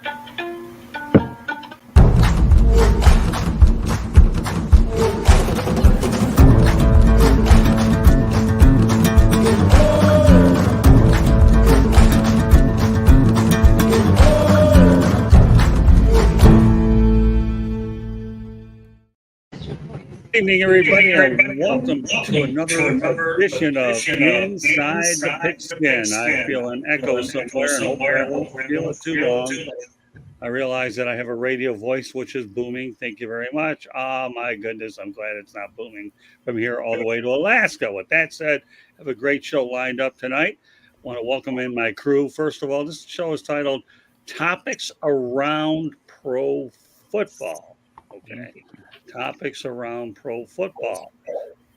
Good evening, everybody, and welcome to another edition of Inside the Pigskin. I feel an echo somewhere, and hopefully I won't feel it too long. I realize that I have a radio voice which is booming. Thank you very much. Oh, my goodness, I'm glad it's not booming from here all the way to Alaska. With that said, I have a great show lined up tonight. I want to welcome in my crew. First of all, this show is titled Topics Around Pro Football. Okay. Topics around pro football.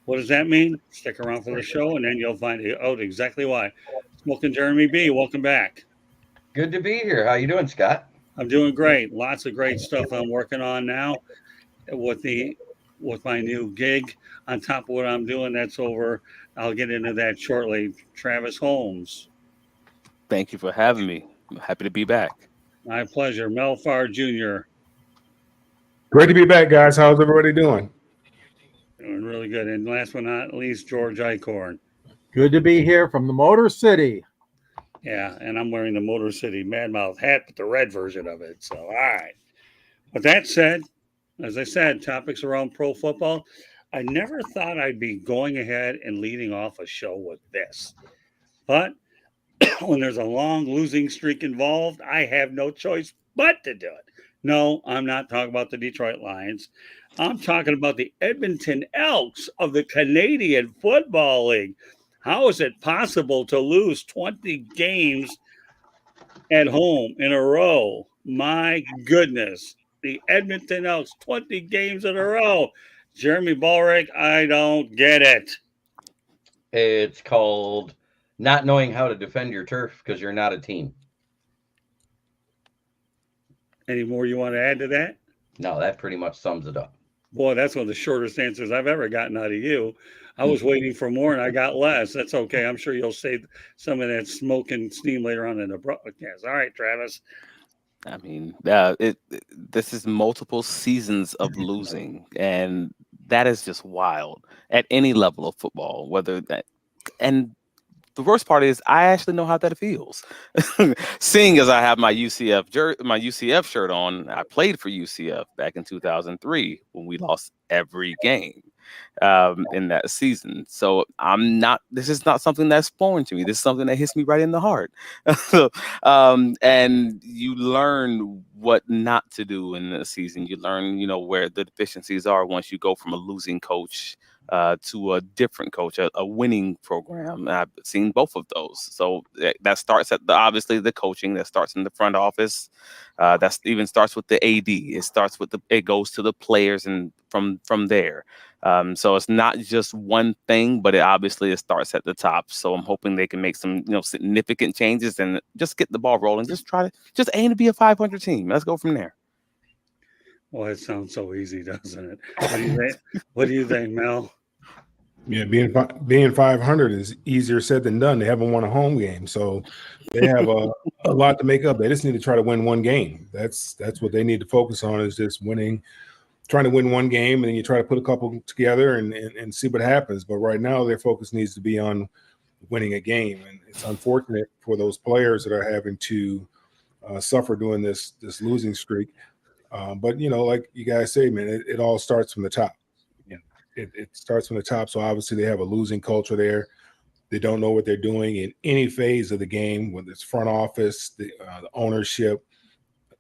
What does that mean? Stick around for the show, and then you'll find out exactly why. Smoking Jeremy B, welcome back. Good to be here. How you doing, Scott? I'm doing great. Lots of great stuff I'm working on now with my new gig. On top of what I'm doing, that's over. I'll get into that shortly. Travis Holmes. Thank you for having me. I'm happy to be back. My pleasure. Mel Farr Jr. Great to be back, guys. How's everybody doing? Doing really good. And last but not least, George Icorn. Good to be here from the Motor City. Yeah, and I'm wearing the Motor City Madmouth hat, but the red version of it. So, all right. With that said, as I said, topics around pro football. I never thought I'd be going ahead and leading off a show with this. But when there's a long losing streak involved, I have no choice but to do it. No, I'm not talking about the Detroit Lions. I'm talking about the Edmonton Elks of the Canadian Football League. How is it possible to lose 20 games at home in a row? My goodness. The Edmonton Elks, 20 games in a row. Jeremy Ballrick, I don't get it. It's called not knowing how to defend your turf because you're not a team. Any more you want to add to that? No, that pretty much sums it up. Boy, that's one of the shortest answers I've ever gotten out of you. I was waiting for more, and I got less. That's okay. I'm sure you'll save some of that smoke and steam later on in the broadcast. All right, Travis. I mean, this is multiple seasons of losing, and that is just wild at any level of football. And the worst part is I actually know how that feels. Seeing as I have my UCF shirt on, I played for UCF back in 2003 when we lost every game in that season. So this is not something that's foreign to me. This is something that hits me right in the heart. And you learn what not to do in the season. You learn, where the deficiencies are once you go from a losing coach to a different coach, a winning program. I've seen both of those. So that starts at obviously the coaching. That starts in the front office. That even starts with the AD. It goes to the players, and from there. So it's not just one thing, but it starts at the top. So I'm hoping they can make some significant changes and just get the ball rolling. Just aim to be a 500 team. Let's go from there. Well, it sounds so easy, doesn't it? What do you think, Mel? Yeah, being 500 is easier said than done. They haven't won a home game, so they have a lot to make up. They just need to try to win one game. That's what they need to focus on, is just trying to win one game, and then you try to put a couple together and see what happens. But right now, their focus needs to be on winning a game, and it's unfortunate for those players that are having to suffer during this losing streak. But like you guys say, man, it all starts from the top. It starts from the top. So obviously they have a losing culture there. They don't know what they're doing in any phase of the game, whether it's front office, the ownership.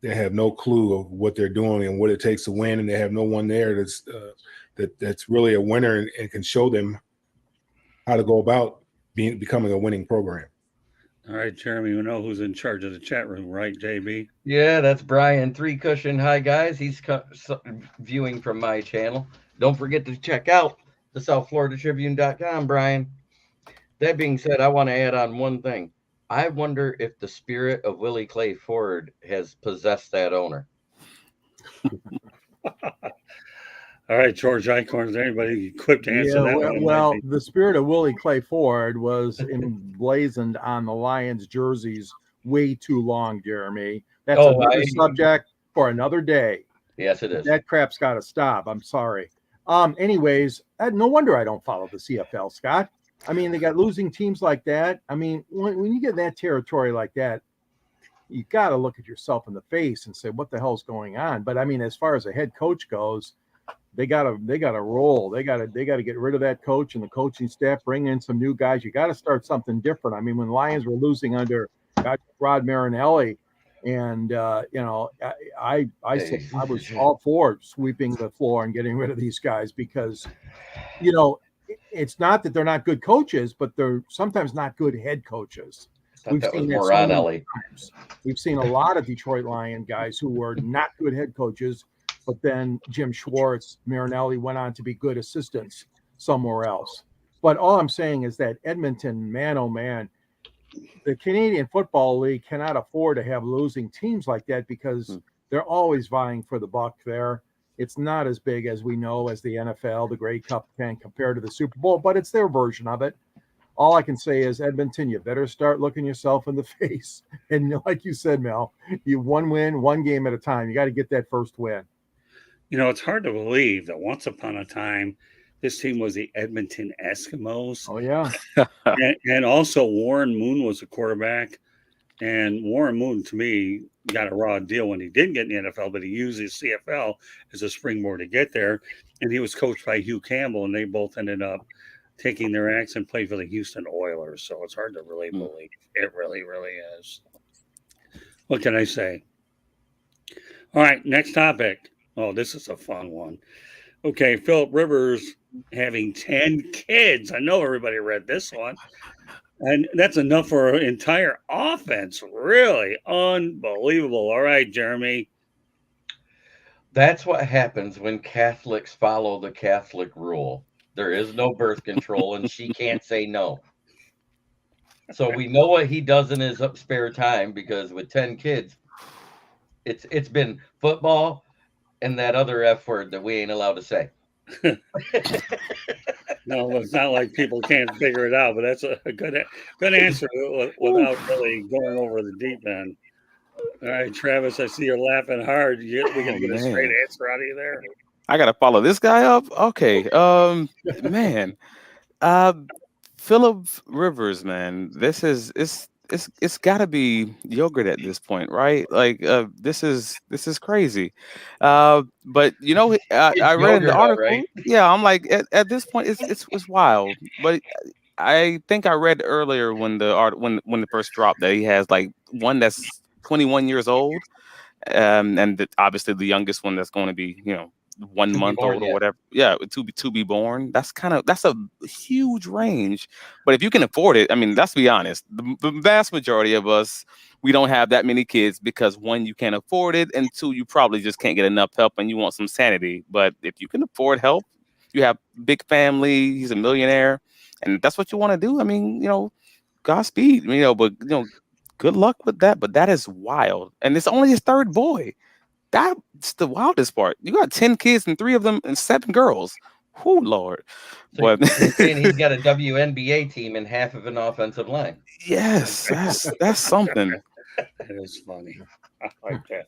They have no clue of what they're doing and what it takes to win, and they have no one there that's really a winner and can show them how to go about becoming a winning program. All right, Jeremy, we know who's in charge of the chat room, right, JB? Yeah, that's Brian Three Cushion. Hi, guys. He's viewing from my channel. Don't forget to check out the SouthFloridaTribune.com, Brian. That being said, I want to add on one thing. I wonder if the spirit of Willie Clay Ford has possessed that owner. All right, George Icorn, is there anybody equipped to answer that one? Well, the spirit of Willie Clay Ford was emblazoned on the Lions jerseys way too long, Jeremy. That's another subject for another day. Yes, it is. That crap's got to stop. I'm sorry. Anyways, no wonder I don't follow the CFL, Scott. I mean, they got losing teams like that. I mean, when you get in that territory like that, you got to look at yourself in the face and say, what the hell's going on? But I mean, as far as a head coach goes, they got to roll. They got to get rid of that coach and the coaching staff, bring in some new guys. You got to start something different. I mean, when Lions were losing under Rod Marinelli, and I said I was all for sweeping the floor and getting rid of these guys because, it's not that they're not good coaches, but they're sometimes not good head coaches. We've seen that so many times. We've seen a lot of Detroit Lion guys who were not good head coaches, but then Jim Schwartz, Marinelli went on to be good assistants somewhere else. But all I'm saying is that Edmonton, man, oh man, the Canadian Football League cannot afford to have losing teams like that because they're always vying for the buck there. It's not as big as we know as the NFL, the Grey Cup can compare to the Super Bowl, but it's their version of it. All I can say is, Edmonton, you better start looking yourself in the face. And like you said, Mel, you one win, one game at a time. You got to get that first win. It's hard to believe that once upon a time, this team was the Edmonton Eskimos. Oh, yeah. and also Warren Moon was a quarterback. And Warren Moon, to me, got a raw deal when he didn't get in the NFL, but he used his CFL as a springboard to get there. And he was coached by Hugh Campbell, and they both ended up taking their axe and played for the Houston Oilers. So it's hard to really believe. It really, really is. What can I say? All right, next topic. Oh, this is a fun one. Okay, Philip Rivers having 10 kids. I know everybody read this one. And that's enough for an entire offense. Really unbelievable. All right, Jeremy. That's what happens when Catholics follow the Catholic rule. There is no birth control, and she can't say no. So we know what he does in his spare time, because with 10 kids, it's been football and that other F word that we ain't allowed to say. No, it's not like people can't figure it out, but that's a good answer without really going over the deep end. All right, Travis, I see you're laughing hard. We can get a straight answer out of you there. I gotta follow this guy up. Okay, man, Philip Rivers, man, it's got to be yogurt at this point, right? Like, this is crazy. But I read in the article. Right? Yeah, I'm like, at this point, it's wild. But I think I read earlier when it first dropped that he has like one that's 21 years old, and obviously the youngest one that's going to be 1 month old or whatever. Yeah, to be born. That's a huge range. But if you can afford it, I mean, let's be honest. The vast majority of us, we don't have that many kids because, one, you can't afford it, and two, you probably just can't get enough help and you want some sanity. But if you can afford help, you have big family, he's a millionaire, and that's what you want to do. I mean, Godspeed, but good luck with that. But that is wild. And it's only his third boy. That's the wildest part. You got 10 kids and 3 of them and 7 girls. Whoo, Lord. So you're saying he's got a WNBA team and half of an offensive line. Yes, that's something. That is funny. I like that.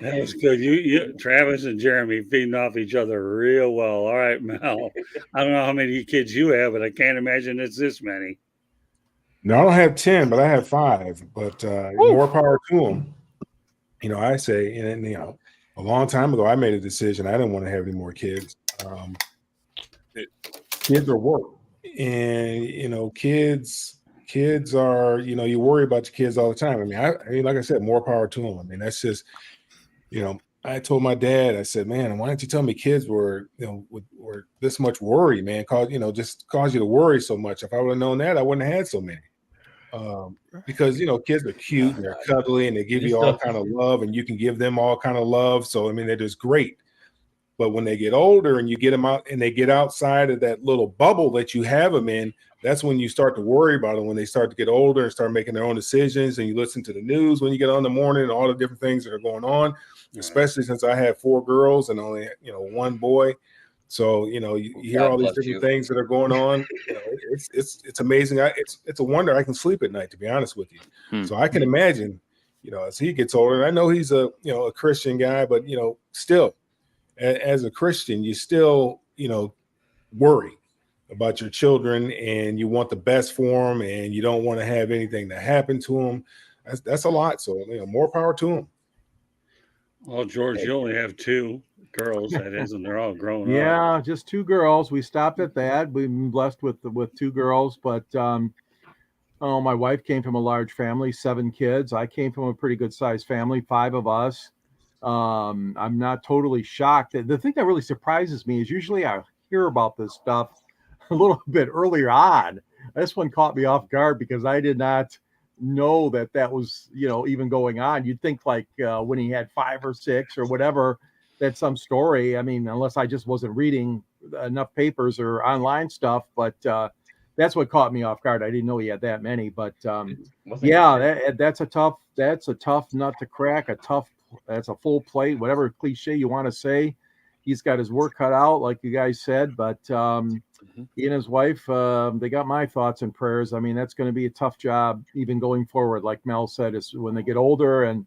That was good. You, Travis and Jeremy feeding off each other real well. All right, Mel. I don't know how many kids you have, but I can't imagine it's this many. No, I don't have 10, but I have 5. But more power to them. I say, and a long time ago, I made a decision. I didn't want to have any more kids. Kids are work, and kids are, you worry about your kids all the time. I mean, like I said, more power to them. I mean, that's just, I told my dad, I said, man, why don't you tell me kids were this much worry, man? Just cause you to worry so much. If I would have known that, I wouldn't have had so many. Because kids are cute and they're cuddly and they give you all kind of love, and you can give them all kind of love. So I mean, they're just great. But when they get older and you get them out and they get outside of that little bubble that you have them in, that's when you start to worry about them. When they start to get older and start making their own decisions, and you listen to the news when you get on in the morning and all the different things that are going on. Especially since I have 4 girls and only 1 boy. So you hear all these different things that are going on. It's amazing. It's a wonder I can sleep at night, to be honest with you. So I can imagine, as he gets older. And I know he's a Christian guy, but still, as a Christian, you still worry about your children, and you want the best for them, and you don't want to have anything to happen to them. That's a lot. So more power to him. Well, George, you only have two girls, that is, and they're all grown up. Yeah, just two girls. We stopped at that. We've been blessed with two girls, but my wife came from a large family, 7 kids. I came from a pretty good sized family, 5 of us. I'm not totally shocked. The thing that really surprises me is usually I hear about this stuff a little bit earlier on. This one caught me off guard because I did not know that was even going on. You'd think like when he had 5 or 6 or whatever, that's some story. I mean, unless I just wasn't reading enough papers or online stuff, but that's what caught me off guard. I didn't know he had that many, but that's a tough nut to crack. That's a full plate, whatever cliche you want to say. He's got his work cut out, like you guys said, but he and his wife, they got my thoughts and prayers. I mean, that's going to be a tough job even going forward. Like Mel said, is when they get older and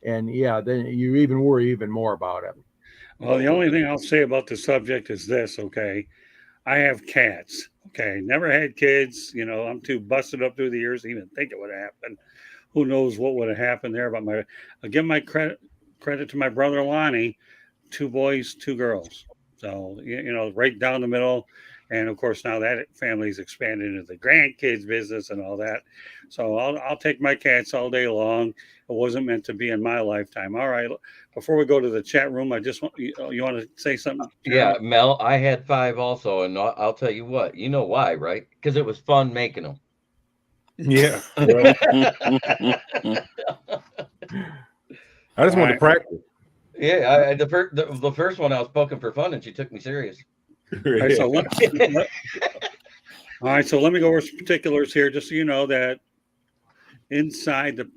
then you even worry even more about it. Well, the only thing I'll say about the subject is this, okay? I have cats, okay? Never had kids. I'm too busted up through the years to even think it would happen. Who knows what would have happened there? But I'll give my credit to my brother Lonnie, 2 boys, 2 girls. So, right down the middle. And of course, now that family's expanded into the grandkids business and all that. So I'll take my cats all day long. It wasn't meant to be in my lifetime. All right. Before we go to the chat room, I just want you want to say something? Yeah, Mel, I had 5 also, and I'll tell you what. You know why, right? Because it was fun making them. Yeah. Well, I just wanted to practice. Yeah, the first one I was poking for fun, and she took me serious. All right, so let me go over some particulars here, just so you know that Inside the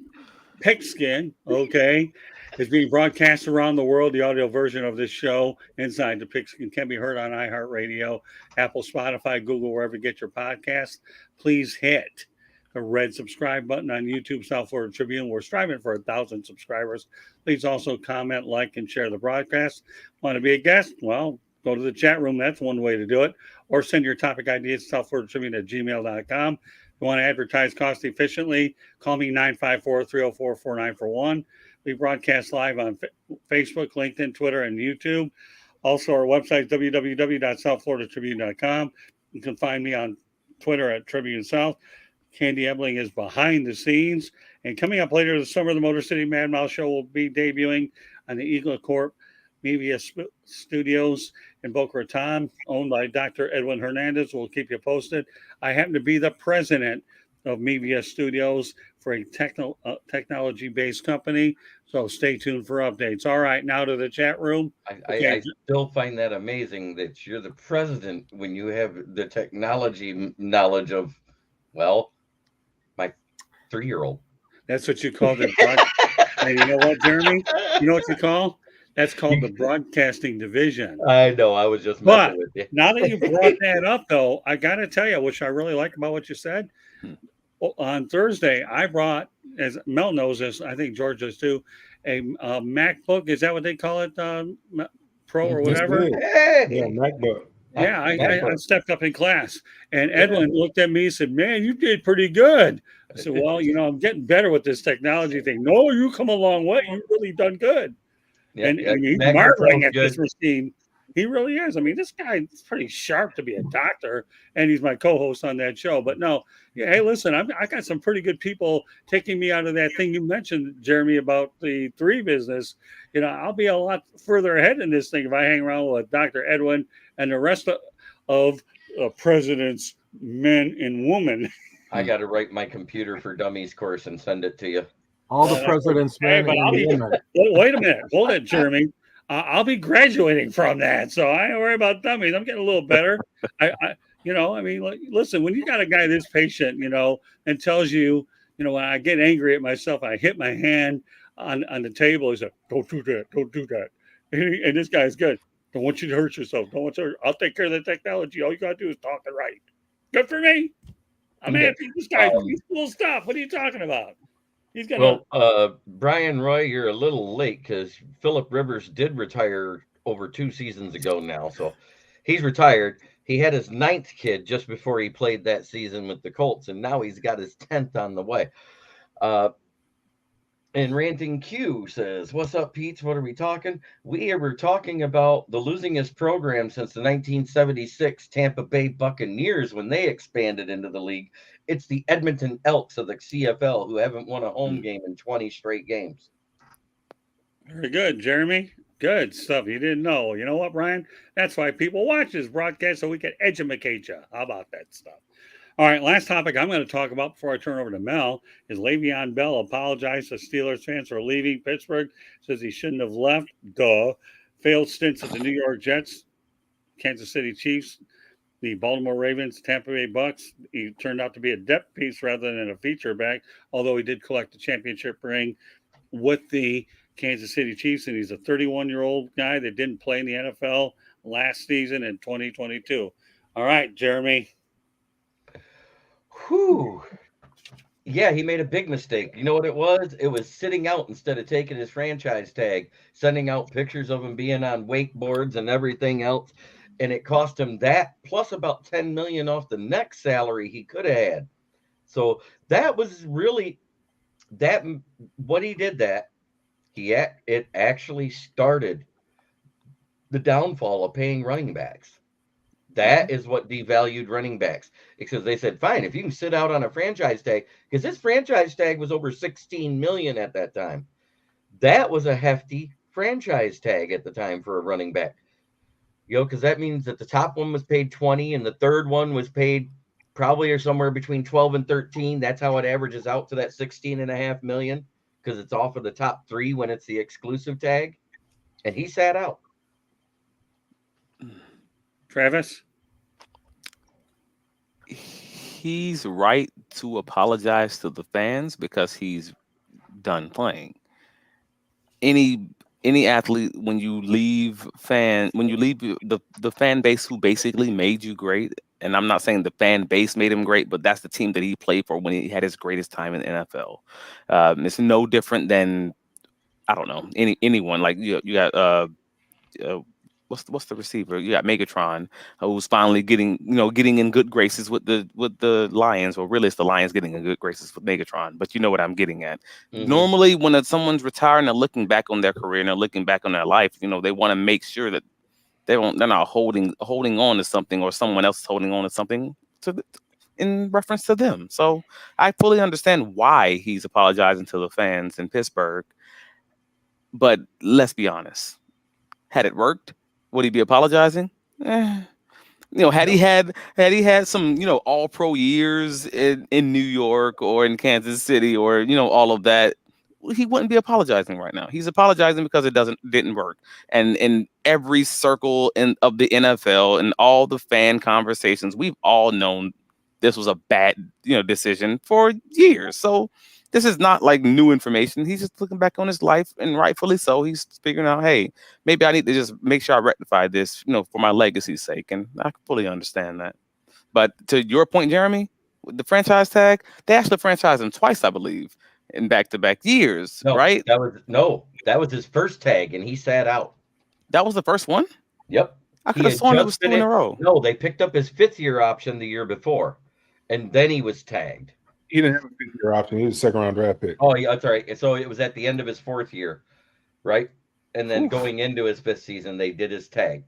Pigskin, okay, is being broadcast around the world. The audio version of this show, Inside the Pigskin, can be heard on iHeartRadio, Apple, Spotify, Google, wherever you get your podcasts. Please hit the red subscribe button on YouTube, South Florida Tribune. We're striving for 1,000 subscribers. Please also comment, like, and share the broadcast. Want to be a guest? Well, go to the chat room. That's one way to do it. Or send your topic ideas to southfloridatribune@gmail.com. If you want to advertise cost efficiently, call me 954-304-4941. We broadcast live on Facebook, LinkedIn, Twitter, and YouTube. Also, our website, www.southfloridatribune.com. You can find me on Twitter at Tribune South. Candy Ebling is behind the scenes. And coming up later this summer, the Motor City Mad Mouse Show will be debuting on the Eagle Corp Media Studios in Boca Raton, owned by Dr. Edwin Hernandez. We'll keep you posted. I happen to be the president of Media Studios for a technology-based company, so stay tuned for updates. All right, now to the chat room. I still find that amazing that you're the president when you have the technology knowledge of, well, my 3-year-old. That's what you call it. And you know what, Jeremy? You know what you call? That's called the broadcasting division. I know. I was just messing with you. Now that you brought that up, though, I got to tell you, which I really like about what you said. On Thursday, I brought, as Mel knows this, I think George does too, a MacBook. Is that what they call it? Pro or whatever? Hey. Yeah, MacBook. Yeah, I stepped up in class. And Edwin looked at me and said, "Man, you did pretty good." I said, "Well, I'm getting better with this technology thing." "No, you come a long way. You've really done good." And he's marveling at this machine. He really is. I mean, this guy is pretty sharp to be a doctor, and he's my co-host on that show. But no, hey, listen, I got some pretty good people taking me out of that thing you mentioned, Jeremy, about the 3 business. I'll be a lot further ahead in this thing if I hang around with Dr. Edwin and the rest of president's men and women. I got to write my Computer for Dummies course and send it to you. All the president's men and women. Wait a minute. Hold it, Jeremy. I'll be graduating from that, so I don't worry about dummies. I'm getting a little better. Listen, when you got a guy this patient, and tells you, when I get angry at myself, I hit my hand on the table. He said, "Don't do that. Don't do that." And this guy's good. "Don't want you to hurt yourself. Don't want to. I'll take care of the technology. All you got to do is talk it right." Good for me. I'm happy. This guy's cool stuff. What are you talking about? He's gonna. Well, Brian Roy, you're a little late because Philip Rivers did retire over 2 seasons ago now. So he's retired. He had his 9th kid just before he played that season with the Colts, and now he's got his 10th on the way. And Ranting Q says, "What's up, Pete? What are we talking? We were talking about the losingest program since the 1976 Tampa Bay Buccaneers when they expanded into the league. It's the Edmonton Elks of the CFL who haven't won a home game in 20 straight games." Very good, Jeremy. Good stuff. You didn't know. You know what, Brian? That's why people watch this broadcast so we can educate you. How about that stuff? All right, last topic I'm going to talk about before I turn over to Mel is Le'Veon Bell apologized to Steelers fans for leaving Pittsburgh. Says he shouldn't have left. Duh. Failed stints at the New York Jets, Kansas City Chiefs, the Baltimore Ravens, Tampa Bay Bucks. He turned out to be a depth piece rather than a feature back, although he did collect a championship ring with the Kansas City Chiefs, and he's a 31-year-old guy that didn't play in the NFL last season in 2022. All right, Jeremy. Whew. Yeah, he made a big mistake. You know what it was? It was sitting out instead of taking his franchise tag, sending out pictures of him being on wakeboards and everything else. And it cost him that plus about 10 million off the next salary he could have had. So that was really that what he did that it actually started the downfall of paying running backs. That is what devalued running backs, because they said, fine, if you can sit out on a franchise tag, because his franchise tag was over 16 million at that time. That was a hefty franchise tag at the time for a running back. Because that means that the top one was paid 20 and the third one was paid probably or somewhere between 12 and 13. That's how it averages out to that 16.5 million, because it's off of the top 3 when it's the exclusive tag. And he sat out. Travis? He's right to apologize to the fans because he's done playing. Any athlete, when you leave the fan base who basically made you great, and I'm not saying the fan base made him great, but that's the team that he played for when he had his greatest time in the NFL. It's no different than, I don't know, anyone. Like you got what's the receiver? You got Megatron, who's finally getting in good graces with the Lions, or really it's the Lions getting in good graces with Megatron. But you know what I'm getting at. Mhm. Normally, when someone's retiring, they're looking back on their career and they're looking back on their life. They want to make sure that they're not holding on to something, or someone else is holding on to something in reference to them. So I fully understand why he's apologizing to the fans in Pittsburgh. But let's be honest. Had it worked, would he be apologizing? Had he had some, all pro years in New York or in Kansas City, or, all of that, he wouldn't be apologizing right now. He's apologizing because it didn't work. And in every circle of the NFL and all the fan conversations, we've all known this was a bad, decision for years. So this is not like new information. He's just looking back on his life, and rightfully so. He's figuring out, hey, maybe I need to just make sure I rectify this, for my legacy's sake. And I fully understand that. But to your point, Jeremy, with the franchise tag, they actually franchised him twice, I believe, in back-to-back years, right? That was his first tag, and he sat out. That was the first one? Yep. I could have sworn it was 2 in a row. No, they picked up his 5th-year option the year before, and then he was tagged. He didn't have a 5th-year option. He was a second-round draft pick. Oh, yeah, that's right. So it was at the end of his 4th year, right? And then going into his 5th season, they did his tag.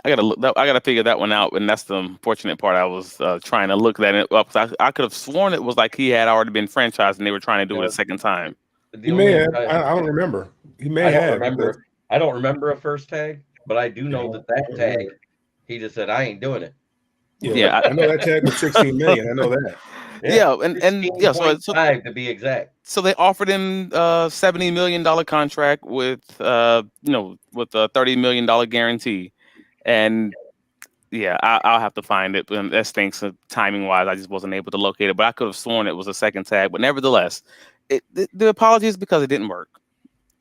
I gotta figure that one out, and that's the unfortunate part. I was trying to look that up. I could have sworn it was like he had already been franchised, and they were trying to do it a second time. He may have. I don't remember. He may have. I don't remember a first tag, but I do know that tag. He just said, "I ain't doing it." Yeah, I know that tag was 16 million. I know that. Yeah, and yeah, so 5 to be exact. So they offered him $70 million contract with with a $30 million guarantee. And yeah, I'll have to find it. That stinks timing wise. I just wasn't able to locate it, but I could have sworn it was a second tag. But nevertheless, the apology is because it didn't work.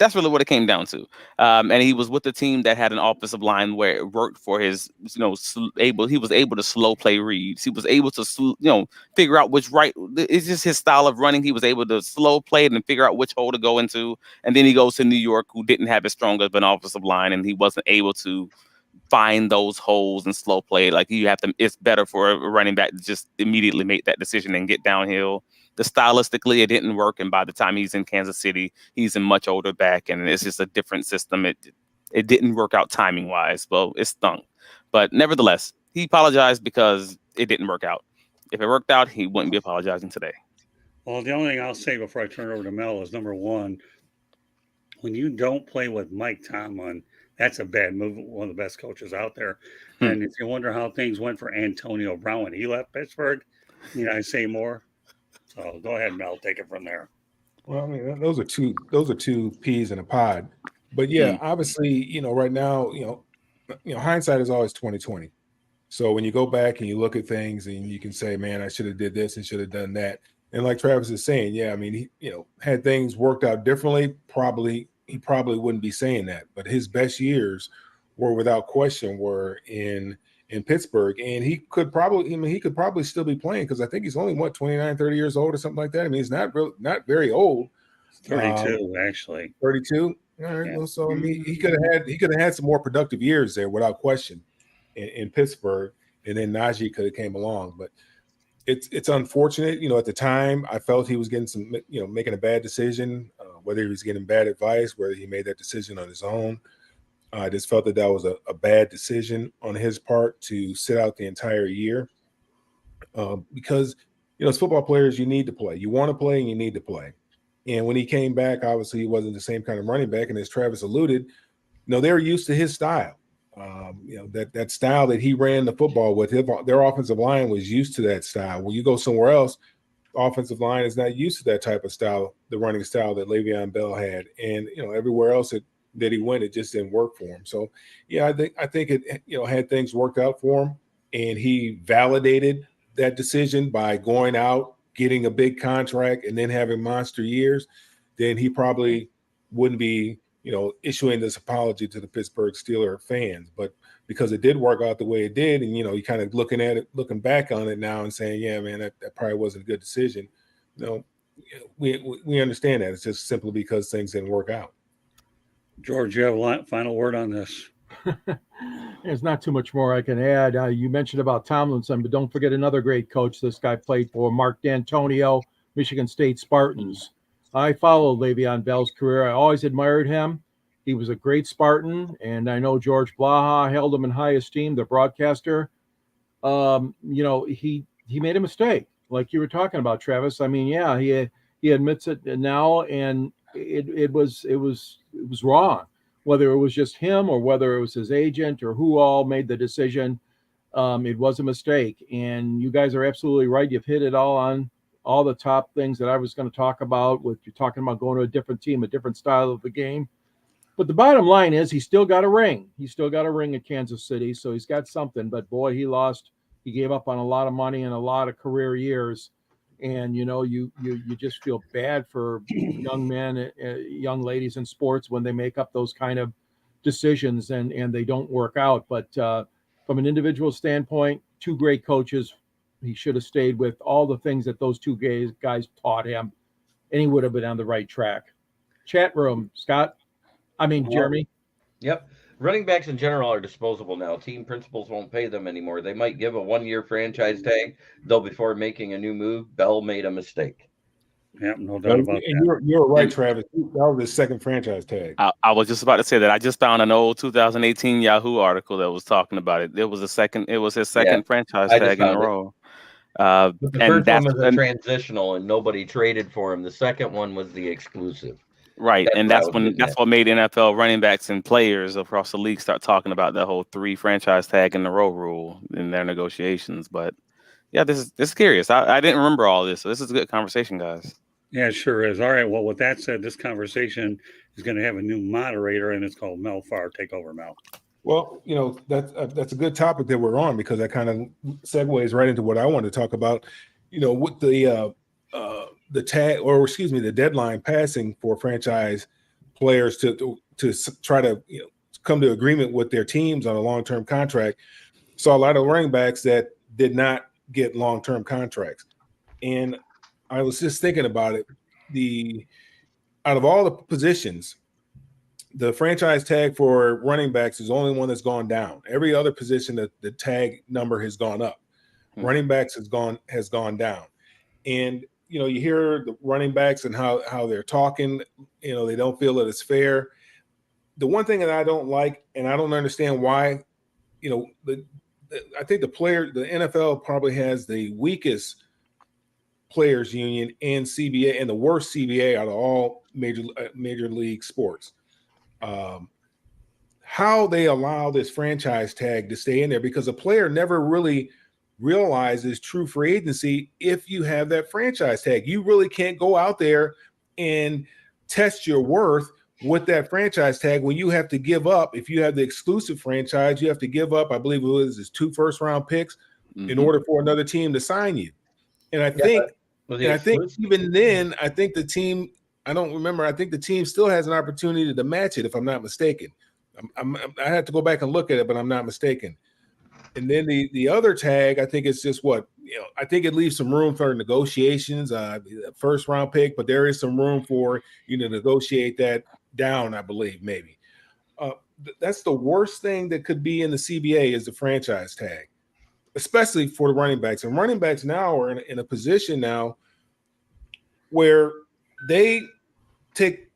That's really what it came down to. And he was with a team that had an offensive line where it worked for his, he was able to slow play reads. He was able to, figure out which it's just his style of running. He was able to slow play it and figure out which hole to go into. And then he goes to New York, who didn't have as strong of an offensive line, and he wasn't able to find those holes and slow play. Like it's better for a running back to just immediately make that decision and get downhill. Stylistically, it didn't work, and by the time he's in Kansas City, he's a much older back, and it's just a different system. It didn't work out timing wise. Well, it stunk, but nevertheless, he apologized because it didn't work out. If it worked out, he wouldn't be apologizing today. Well, the only thing I'll say before I turn it over to Mel is, number one, when you don't play with Mike Tomlin, that's a bad move. One of the best coaches out there. And if you wonder how things went for Antonio Brown when he left Pittsburgh, I say more. So go ahead, Mel. Take it from there. Well, I mean, those are two peas in a pod. But yeah, obviously, right now, hindsight is always 20/20. So when you go back and you look at things and you can say, man, I should have did this and should have done that. And like Travis is saying, yeah, I mean, he, had things worked out differently, he probably wouldn't be saying that. But his best years were without question were in Pittsburgh, and he could probably still be playing, because I think he's only 29, 30 years old or something like that. I mean, he's not very old. 32, actually. 32. All right. Yeah. So I mean, he could have had some more productive years there without question in Pittsburgh, and then Najee could have came along. But it's unfortunate. At the time, I felt he was getting making a bad decision, whether he was getting bad advice, whether he made that decision on his own. I just felt that was a bad decision on his part to sit out the entire year, because, as football players, you need to play. You want to play and you need to play. And when he came back, obviously he wasn't the same kind of running back. And as Travis alluded, they were used to his style. That style that he ran the football with, their offensive line was used to that style. When you go somewhere else, offensive line is not used to that type of style, the running style that Le'Veon Bell had. And, everywhere else that he went, it just didn't work for him. So, yeah, I think it, had things worked out for him, and he validated that decision by going out, getting a big contract, and then having monster years. Then he probably wouldn't be, issuing this apology to the Pittsburgh Steelers fans. But because it did work out the way it did, and, you kind of looking back on it now and saying, yeah, man, that probably wasn't a good decision. We understand that. It's just simply because things didn't work out. George, you have a final word on this? There's not too much more I can add. You mentioned about Tomlinson, but don't forget another great coach this guy played for, Mark D'Antonio, Michigan State Spartans. I followed Le'Veon Bell's career. I always admired him. He was a great Spartan, and I know George Blaha held him in high esteem, the broadcaster. He made a mistake, like you were talking about, Travis. I mean, yeah, he admits it now, and it was wrong. Whether it was just him or whether it was his agent or who all made the decision, it was a mistake. And you guys are absolutely right. You've hit it all on all the top things that I was going to talk about. With you're talking about going to a different team, a different style of the game. But the bottom line is, he still got a ring. He still got a ring at Kansas City, so he's got something. But boy, he lost. He gave up on a lot of money and a lot of career years. And, you just feel bad for young men, young ladies in sports when they make up those kind of decisions and they don't work out. But from an individual standpoint, two great coaches. He should have stayed with all the things that those two guys taught him, and he would have been on the right track. Chat room, Scott. Jeremy. Yep. Running backs in general are disposable now. Team principals won't pay them anymore. They might give a 1-year franchise tag, though before making a new move, Bell made a mistake. Yeah, no doubt about that. You're right, Travis. That was his second franchise tag. I was just about to say that. I just found an old 2018 Yahoo article that was talking about it. It was his second franchise tag in a row. But the first one was a transitional, and nobody traded for him. The second one was the exclusive. Right, that's what made NFL running backs and players across the league start talking about the whole 3 franchise tag in a row rule in their negotiations. But yeah, this is curious. I didn't remember all this, so this is a good conversation, guys. Yeah, it sure is. All right. Well, with that said, this conversation is going to have a new moderator, and it's called Mel Farr. Take over, Mel. Well, that's a good topic that we're on, because that kind of segues right into what I want to talk about. With the tag, or excuse me, the deadline passing for franchise players to try to come to agreement with their teams on a long-term contract. Saw a lot of running backs that did not get long-term contracts. And I was just thinking about it. Out of all the positions, the franchise tag for running backs is the only one that's gone down. Every other position that the tag number has gone up. Running backs has gone down. And you hear the running backs and how they're talking, they don't feel that it's fair. The one thing that I don't like, and I don't understand why, I think the NFL probably has the weakest players union and CBA and the worst CBA out of all major league sports. How they allow this franchise tag to stay in there, because a player never really realizes true free agency if you have that franchise tag. You really can't go out there and test your worth with that franchise tag when you have to give up. If you have the exclusive franchise, you have to give up, I believe it was 2 first-round picks in order for another team to sign you. And I think even then, I think the team, I don't remember, I think the team still has an opportunity to match it, if I'm not mistaken. I have to go back and look at it, but I'm not mistaken. And then the other tag, I think it's just I think it leaves some room for negotiations, first round pick, but there is some room for you to negotiate that down, I believe, maybe. That's the worst thing that could be in the CBA is the franchise tag, especially for the running backs. And running backs now are in a position now where they take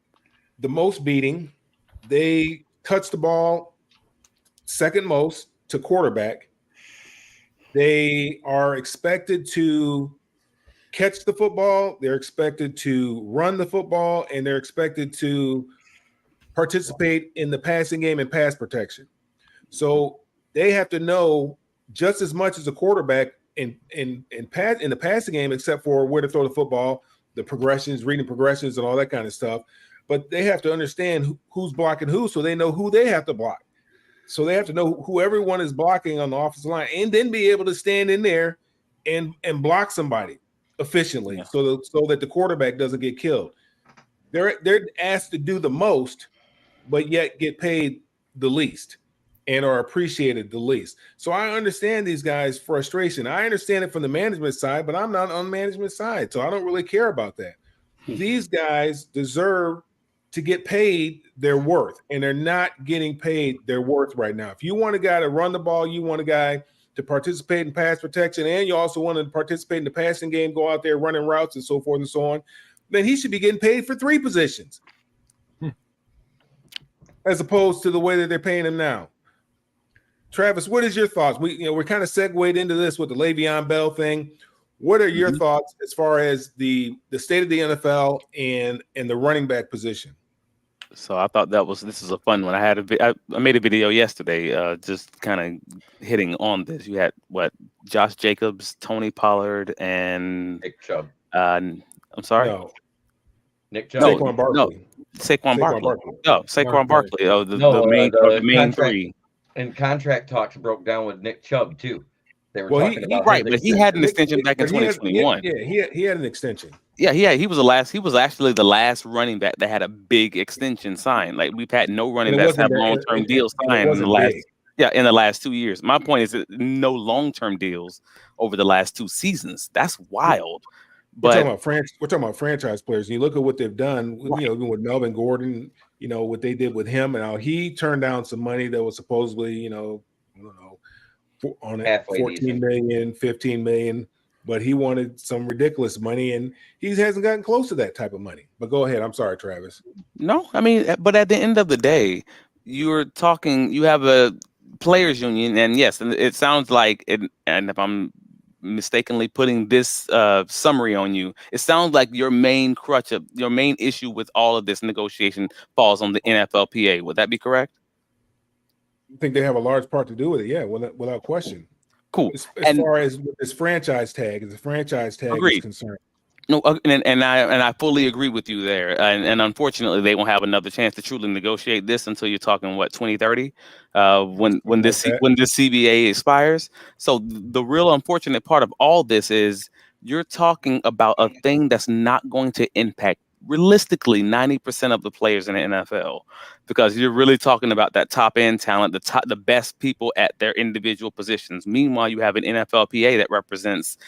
the most beating. They touch the ball second most to quarterback. They are expected to catch the football. They're expected to run the football, and they're expected to participate in the passing game and pass protection. So they have to know just as much as a quarterback in the passing game, except for where to throw the football, the progressions, reading progressions, and all that kind of stuff. But they have to understand who's blocking who, so they know who they have to block. So they have to know who everyone is blocking on the offensive line, and then be able to stand in there and block somebody efficiently, so that the quarterback doesn't get killed. They're asked to do the most, but yet get paid the least and are appreciated the least. So I understand these guys' frustration. I understand it from the management side, but I'm not on the management side, so I don't really care about that. These guys deserve to get paid their worth, and they're not getting paid their worth right now. If you want a guy to run the ball, you want a guy to participate in pass protection, and you also want to participate in the passing game, go out there running routes and so forth and so on, then he should be getting paid for 3 positions as opposed to the way that they're paying him now. Travis, what is your thoughts? We're kind of segued into this with the Le'Veon Bell thing. What are your thoughts as far as the state of the NFL and the running back position? So I thought this is a fun one. I made a video yesterday, just kind of hitting on this. You had Josh Jacobs, Tony Pollard, and Nick Chubb. I'm sorry. No. Nick Chubb. Saquon Barkley. Saquon Barkley. Oh, Saquon Barkley. Oh, the main contract, 3. And contract talks broke down with Nick Chubb too. They were talking about but he had an extension back in 2021. He had an extension. Yeah, he was actually the last running back that had a big extension signed. Like, we've had no running backs have long-term deals signed in the last 2 years. My point is that no long-term deals over the last 2 seasons. That's wild. But we're talking about franchise players. And you look at what they've done, even with Melvin Gordon, what they did with him, and how he turned down some money that was supposedly, on it, 14 million, 15 million, but he wanted some ridiculous money, and he hasn't gotten close to that type of money. But go ahead. I'm sorry, Travis. No, I mean, but at the end of the day, you have a players union, and yes, and it sounds like it, and if I'm mistakenly putting this summary on you, it sounds like your main issue with all of this negotiation falls on the NFLPA. Would that be correct? I think they have a large part to do with it. Yeah, without question. Cool. As far as this franchise tag, is concerned. No, and I fully agree with you there. And unfortunately, they won't have another chance to truly negotiate this until you're talking 2030, when this CBA expires. So the real unfortunate part of all this is you're talking about a thing that's not going to impact realistically 90% of the players in the NFL, because you're really talking about that top end talent, the best people at their individual positions. Meanwhile, you have an NFLPA that represents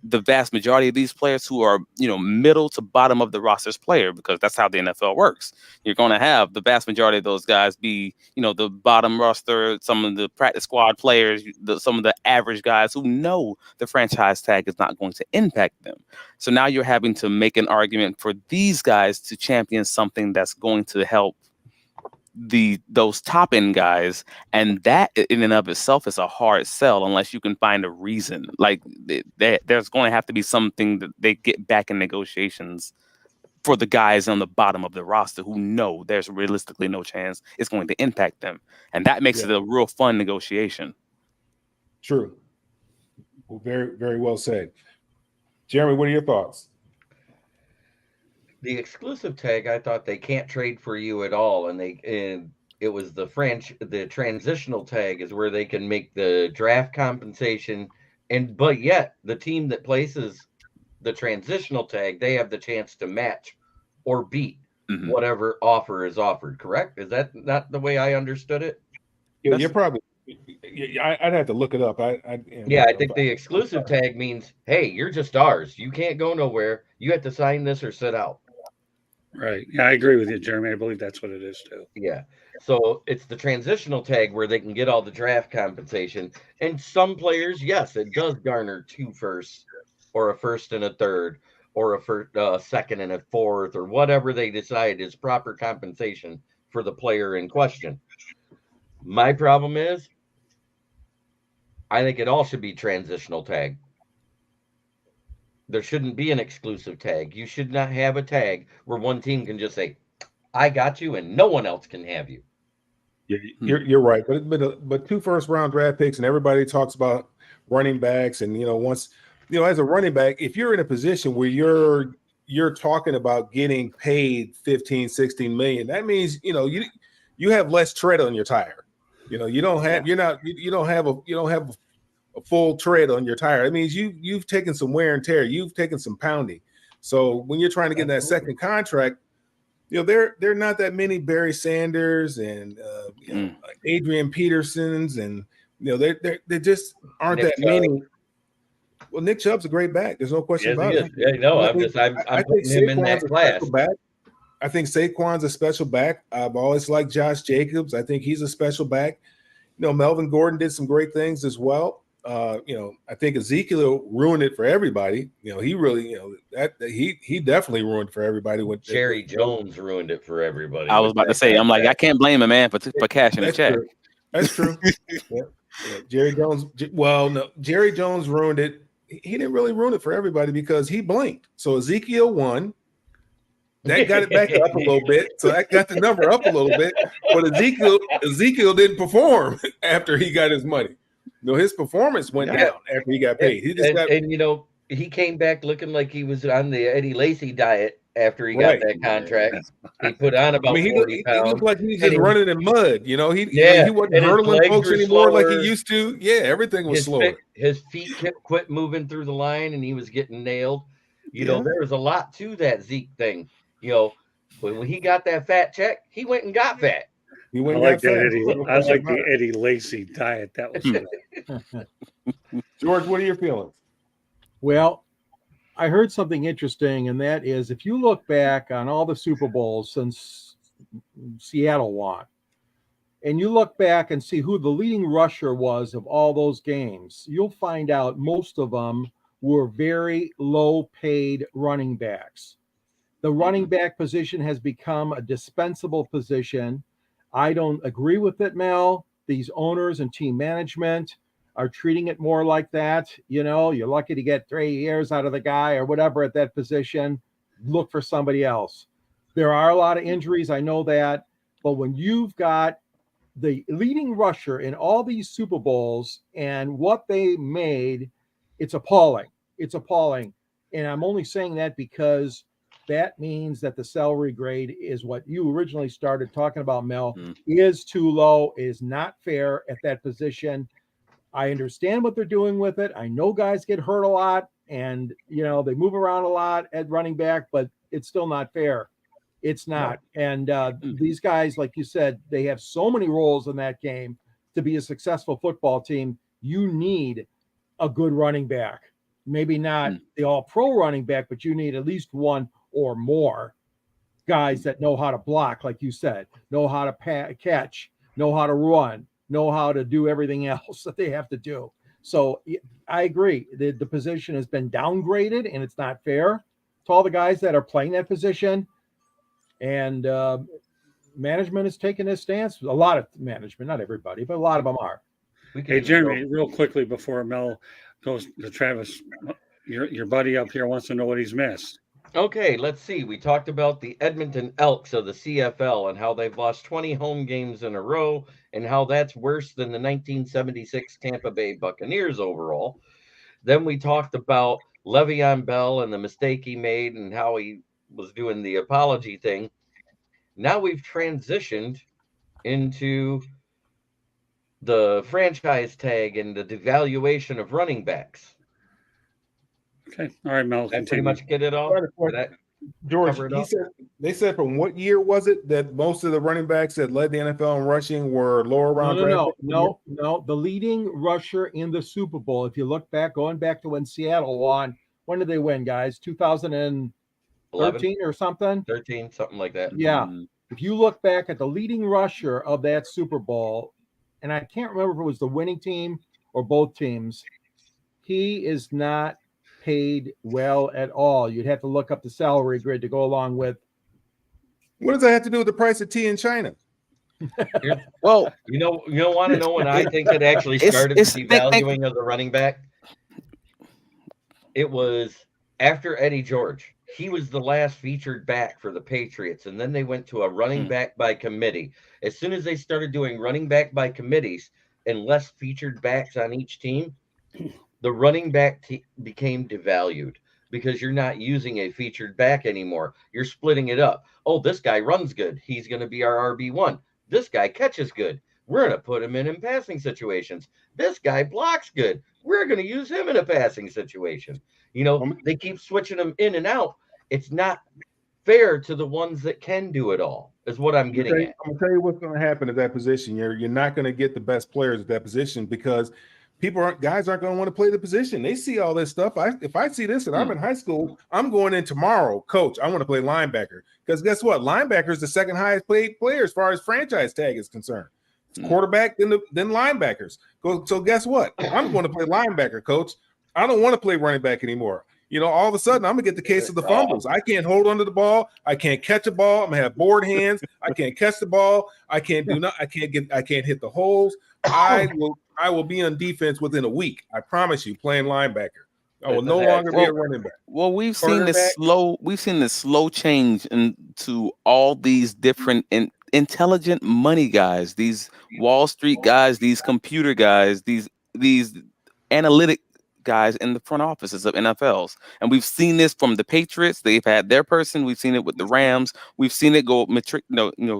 the vast majority of these players who are, middle to bottom of the roster's player, because that's how the NFL works. You're going to have the vast majority of those guys be, the bottom roster, some of the practice squad players, some of the average guys who know the franchise tag is not going to impact them. So now you're having to make an argument for these guys to champion something that's going to help those top end guys, and that in and of itself is a hard sell unless you can find a reason. Like there's going to have to be something that they get back in negotiations for the guys on the bottom of the roster who know there's realistically no chance it's going to impact them, and that makes it a real fun negotiation. True. Well, very, very well said. Jeremy, what are your thoughts? The exclusive tag, I thought they can't trade for you at all, and it was the transitional tag is where they can make the draft compensation, but yet the team that places the transitional tag, they have the chance to match or beat whatever offer is offered. Correct? Is that not the way I understood it? Yeah, you're probably. I'd have to look it up. I think the exclusive tag means, hey, you're just ours. You can't go nowhere. You have to sign this or sit out. Right. Yeah, I agree with you, Jeremy. I believe that's what it is too. Yeah. So it's the transitional tag where they can get all the draft compensation. And some players, yes, it does garner 2 firsts or a first and a third or a second and a fourth or whatever they decide is proper compensation for the player in question. My problem is I think it all should be transitional tag. There shouldn't be an exclusive tag. You should not have a tag where one team can just say, I got you, and no one else can have you. Yeah, you're right. But 2 first-round draft picks, and everybody talks about running backs, and once as a running back, if you're in a position where you're talking about getting paid 15, 16 million, that means you have less tread on your tire. You don't have a full tread on your tire. It means you've taken some wear and tear. You've taken some pounding. So when you're trying to get that second contract, there are not that many Barry Sanders and Adrian Petersons, and there just aren't that many. Well, Nick Chubb's a great back. There's no question about it. Yeah, no, I'm putting him in that class. I think Saquon's a special back. I've always liked Josh Jacobs. I think he's a special back. Melvin Gordon did some great things as well. I think Ezekiel ruined it for everybody. He really, he definitely ruined for everybody. With Jerry Jones ruined it for everybody. I was about to say, I'm like, I can't blame a man for cashing a check. True. That's true. Yeah. Jerry Jones. Well, no, Jerry Jones ruined it. He didn't really ruin it for everybody because he blinked. So Ezekiel won. That got it back up a little bit. So that got the number up a little bit. But Ezekiel didn't perform after he got his money. His performance went down after he got paid. He came back looking like he was on the Eddie Lacy diet after he got that contract. He put on about 40 pounds. He looked like he was just running in mud. He wasn't hurdling folks anymore like he used to. Yeah, everything was slower. His feet quit moving through the line, and he was getting nailed. There was a lot to that Zeke thing. When he got that fat check, he went and got fat. I like the Eddie Lacy diet. That was good. George, what are your feelings? Well, I heard something interesting, and that is if you look back on all the Super Bowls since Seattle won, and you look back and see who the leading rusher was of all those games, you'll find out most of them were very low-paid running backs. The running back position has become a dispensable position. I don't agree with it, Mel. These owners and team management are treating it more like that. You're lucky to get 3 years out of the guy or whatever at that position. Look for somebody else. There are a lot of injuries. I know that. But when you've got the leading rusher in all these Super Bowls and what they made, it's appalling. It's appalling. And I'm only saying that because that means that the salary grade is what you originally started talking about, Mel, is too low, is not fair at that position. I understand what they're doing with it. I know guys get hurt a lot and, they move around a lot at running back, but it's still not fair. It's not. And these guys, like you said, they have so many roles in that game. To be a successful football team, you need a good running back. Maybe not the all-pro running back, but you need at least one or more guys that know how to block, like you said, know how to catch, know how to run, know how to do everything else that they have to do. So I agree. The position has been downgraded, and it's not fair to all the guys that are playing that position. And management has taken this stance. A lot of management, not everybody, but a lot of them are. Hey, Jeremy, real quickly before Mel goes to Travis, your buddy up here wants to know what he's missed. Okay, let's see. We talked about the Edmonton Elks of the CFL and how they've lost 20 home games in a row and how that's worse than the 1976 Tampa Bay Buccaneers overall. Then we talked about Le'Veon Bell and the mistake he made and how he was doing the apology thing. Now we've transitioned into the franchise tag and the devaluation of running backs. Okay. All right, Mel. That pretty much get it all. George, they said from what year was it that most of the running backs that led the NFL in rushing were lower round? No. The leading rusher in the Super Bowl, if you look back, going back to when Seattle won, when did they win, guys? 2013 or something? 13, something like that. Yeah. If you look back at the leading rusher of that Super Bowl, and I can't remember if it was the winning team or both teams, he is not paid well at all. You'd have to look up the salary grid to go along with. What does that have to do with the price of tea in China? Well, you don't want to know when I think it actually started the devaluing of the running back. It was after Eddie George. He was the last featured back for the Patriots, and then they went to a running back by committee. As soon as they started doing running back by committees and less featured backs on each team, the running back became devalued because you're not using a featured back anymore. You're splitting it up. Oh, this guy runs good. He's going to be our RB1. This guy catches good. We're going to put him in passing situations. This guy blocks good. We're going to use him in a passing situation. They keep switching them in and out. It's not fair to the ones that can do it all, is what I'm getting at. I'm going to tell you what's going to happen at that position. You're not going to get the best players at that position because guys aren't going to want to play the position. They see all this stuff. If I see this and I'm in high school, I'm going in tomorrow, coach, I want to play linebacker. Because guess what? Linebacker is the second highest paid player as far as franchise tag is concerned. It's quarterback, then linebackers. So guess what? I'm going to play linebacker, coach. I don't want to play running back anymore. All of a sudden, I'm going to get the case of the fumbles. I can't hold onto the ball. I can't catch a ball. I'm going to have bored hands. I can't catch the ball. I can't do nothing. I can't hit the holes. I will be on defense within a week. I promise you, playing linebacker. I will no longer be a running back. Well, we've seen this slow change into all these different intelligent money guys, these Wall Street guys, these computer guys, these analytic guys in the front offices of NFLs. And we've seen this from the Patriots. They've had their person. We've seen it with the Rams. We've seen it go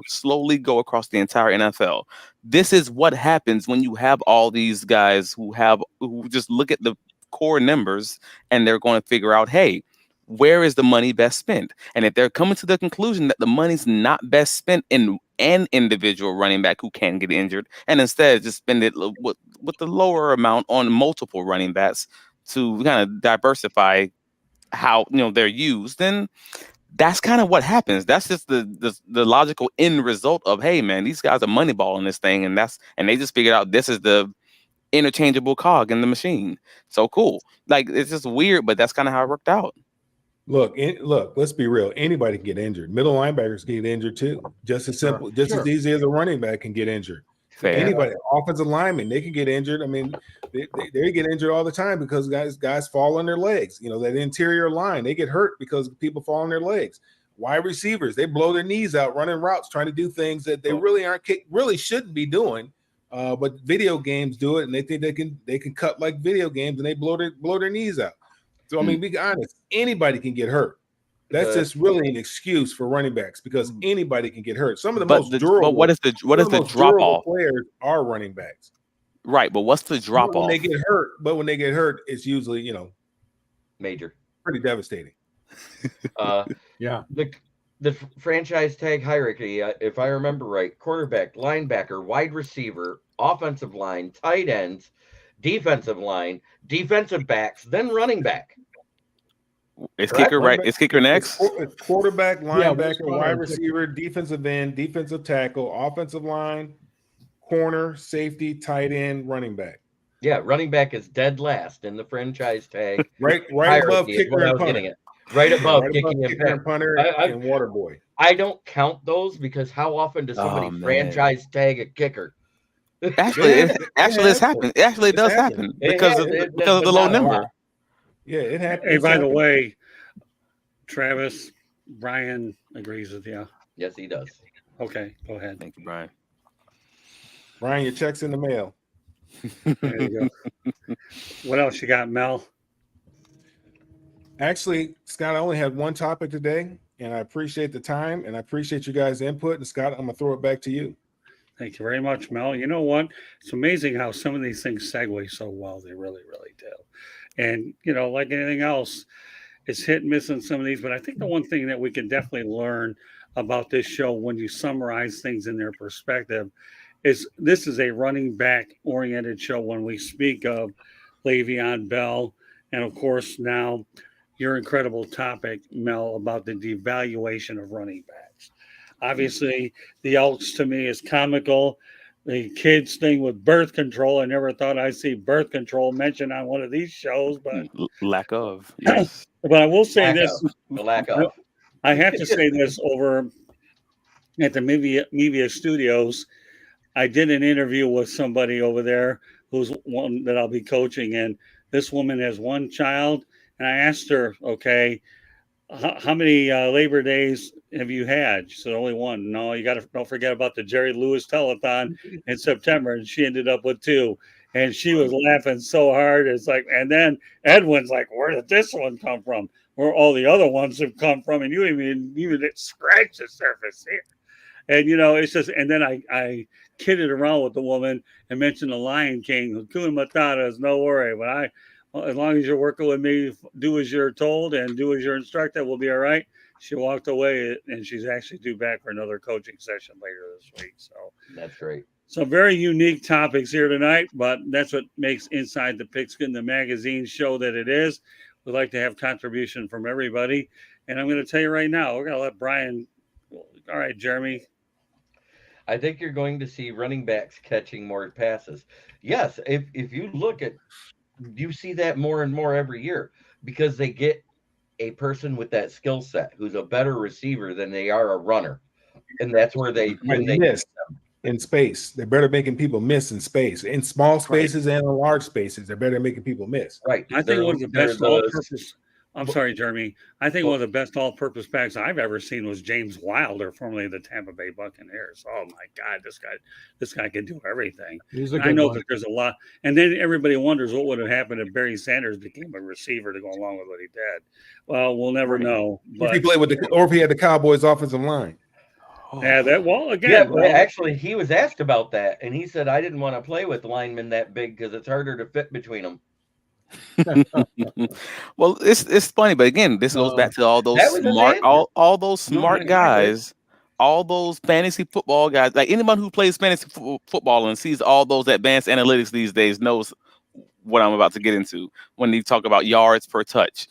slowly go across the entire NFL. This is what happens when you have all these guys who just look at the core numbers and they're going to figure out, hey, where is the money best spent? And if they're coming to the conclusion that the money's not best spent in an individual running back who can get injured, and instead just spend it with the lower amount on multiple running backs to kind of diversify how they're used, then that's kind of what happens. That's just the logical end result of, hey man, these guys are moneyballing this thing, and they just figured out this is the interchangeable cog in the machine. So cool. Like, it's just weird, but that's kind of how it worked out. Look, let's be real. Anybody can get injured. Middle linebackers can get injured too. Just as simple, as easy as a running back can get injured. Fair. Anybody, offensive linemen, they can get injured. I mean, they get injured all the time because guys fall on their legs. That interior line, they get hurt because people fall on their legs. Wide receivers, they blow their knees out running routes, trying to do things that they really shouldn't be doing. But video games do it, and they think they can cut like video games, and they blow their knees out. So I mean, be honest, anybody can get hurt. That's just really an excuse for running backs because anybody can get hurt. Some of the most durable. But what is the drop off? Players are running backs, right? But what's the drop off? When they get hurt, it's usually major, pretty devastating. Yeah. The franchise tag hierarchy, if I remember right, quarterback, linebacker, wide receiver, offensive line, tight ends, defensive line, defensive backs, then running back. Is Correct? kicker right? Is kicker next? It's quarterback, Yeah, linebacker, we're wide on receiver, defensive end, defensive tackle, offensive line, corner, safety, tight end, running back. Yeah, running back is dead last in the franchise tag Right above hierarchy is kicker what I and was getting punter. at. Right Yeah, above right above kicking and kicker and punter and water boy. I don't count those because how often does somebody Oh, man. franchise tag a kicker? Actually, it's has. happened. It actually It's does happened. happen because of the but low not a number. lot. Yeah, it happened. Hey, by the way, Travis, Brian agrees with you. Yes, he does. Okay, go ahead. Thank you, Brian. Brian, your check's in the mail. There you go. What else you got, Mel? Actually, Scott, I only had one topic today, and I appreciate the time and I appreciate you guys' input. And Scott, I'm gonna throw it back to you. Thank you very much, Mel. You know what? It's amazing how some of these things segue so well. They really, really do. And, like anything else, it's hit and miss on some of these. But I think the one thing that we can definitely learn about this show when you summarize things in their perspective is this is a running back oriented show when we speak of Le'Veon Bell. And of course, now your incredible topic, Mel, about the devaluation of running backs. Obviously, the Elks to me is comical. The kids thing with birth control, I never thought I'd see birth control mentioned on one of these shows, but Lack of, yes. but I will say this. The lack of. I have to say this over at the Media Studios. I did an interview with somebody over there who's one that I'll be coaching, and this woman has one child, and I asked her, okay, how many Labor Days have you had? She said, only one. No, you don't forget about the Jerry Lewis telethon in September. And she ended up with two. And she was laughing so hard. It's like, and then Edwin's like, where did this one come from? Where all the other ones have come from? And you even scratch the surface here. And, it's just, and then I kidded around with the woman and mentioned the Lion King. Hakuna Matata is no worry. But as long as you're working with me, do as you're told and do as you're instructed, we'll be all right. She walked away, and she's actually due back for another coaching session later this week. So that's great. Some very unique topics here tonight, but that's what makes Inside the Pigskin, the magazine show that it is. We'd like to have contribution from everybody. And I'm going to tell you right now, we're going to let Brian. All right, Jeremy. I think you're going to see running backs catching more passes. Yes, if you look at, you see that more and more every year because they get a person with that skill set who's a better receiver than they are a runner, and that's where they miss in space. They're better making people miss in space, in small spaces and in large spaces. They're better making people miss. Right. I think one of the best all-purpose. I'm sorry, Jeremy. I think one of the best all-purpose backs I've ever seen was James Wilder, formerly of the Tampa Bay Buccaneers. Oh my God, this guy can do everything. I know that there's a lot, and then everybody wonders what would have happened if Barry Sanders became a receiver to go along with what he did. Well, we'll never know. But if he played or if he had the Cowboys' offensive line. Yeah, actually, he was asked about that, and he said, "I didn't want to play with linemen that big because it's harder to fit between them." Well, it's funny, but again, this goes back to all those smart, all those smart guys, all those fantasy football guys. Like anyone who plays fantasy football and sees all those advanced analytics these days knows what I'm about to get into when you talk about yards per touch.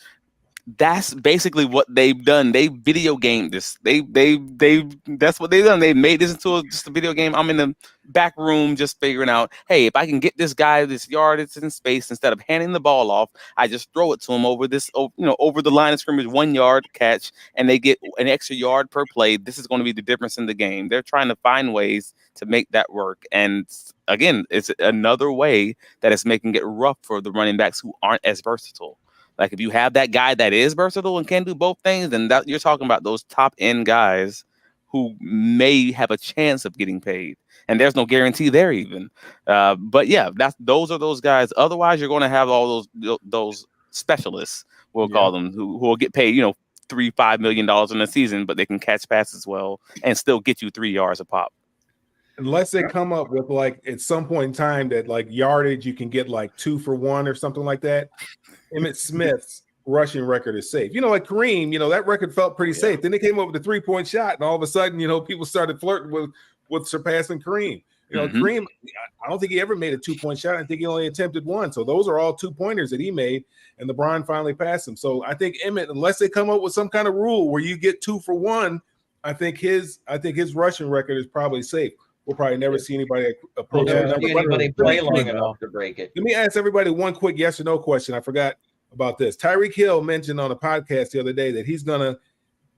That's basically what they've done. They video gamed this. That's what they've done. They made this into just a video game. I'm in the back room just figuring out, hey, if I can get this guy this yardage in space instead of handing the ball off, I just throw it to him over the line of scrimmage, 1 yard catch, and they get an extra yard per play. This is going to be the difference in the game. They're trying to find ways to make that work. And again, it's another way that it's making it rough for the running backs who aren't as versatile. Like if you have that guy that is versatile and can do both things, then you're talking about those top end guys who may have a chance of getting paid, and there's no guarantee there even. But yeah, those are those guys. Otherwise, you're going to have all those specialists, we'll call them, who will get paid, $3-5 million in a season, but they can catch passes well and still get you 3 yards a pop. Unless they come up with at some point in time that yardage you can get 2 for 1 or something like that. Emmitt Smith's rushing record is safe. Like Kareem, that record felt pretty safe. Then they came up with the 3-point shot, and all of a sudden, people started flirting with surpassing Kareem. Kareem, I don't think he ever made a 2-point shot. I think he only attempted one. So those are all 2-pointers that he made, and LeBron finally passed him. So I think Emmett, unless they come up with some kind of rule where you get 2 for 1, I think his rushing record is probably safe. We'll probably never see anybody approach Never that see number. anybody play long enough to break it. Let me ask everybody one quick yes or no question. I forgot about this. Tyreek Hill mentioned on a podcast the other day that he's going to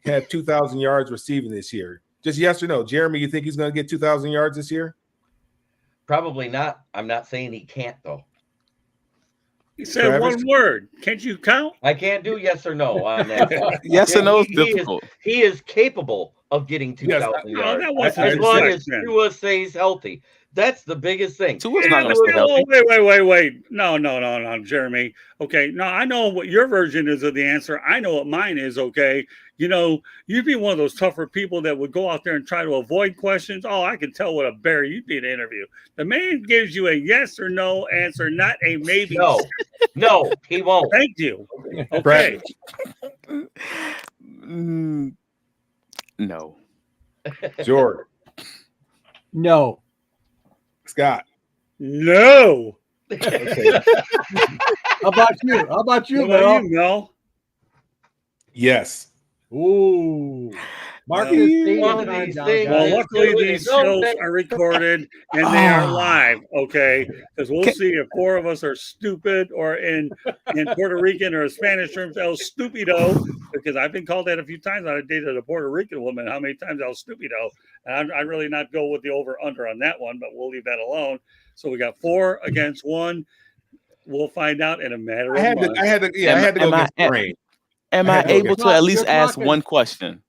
have 2,000 yards receiving this year. Just yes or no. Jeremy, you think he's going to get 2,000 yards this year? Probably not. I'm not saying he can't, though. He said one word. Can't you count? I can't do yes or no on that. Yes or no is difficult. He is capable of getting 2,000 yards. As long as Tua stays healthy. That's the biggest thing. Tua's not going to stay healthy. Wait. No, Jeremy. Okay, no, I know what your version is of the answer. I know what mine is, okay? You'd be one of those tougher people that would go out there and try to avoid questions. Oh, I can tell what a bear you'd be to interview. The man gives you a yes or no answer, not a maybe. No, he won't. Thank you. Okay. No. Jordan. No. Scott. No. Okay. How about you, Mel? Yes. Ooh. Marcus, well, luckily these shows are recorded and they are live, okay? Because we'll see if 4 of us are stupid, or in Puerto Rican or Spanish terms, el stupido, because I've been called that a few times. I dated a Puerto Rican woman. How many times el stupido? And I'd really not go with the over-under on that one, but we'll leave that alone. So we got 4 against 1. We'll find out in a matter of months. I had to go against the rain. Am I able to at least ask one question?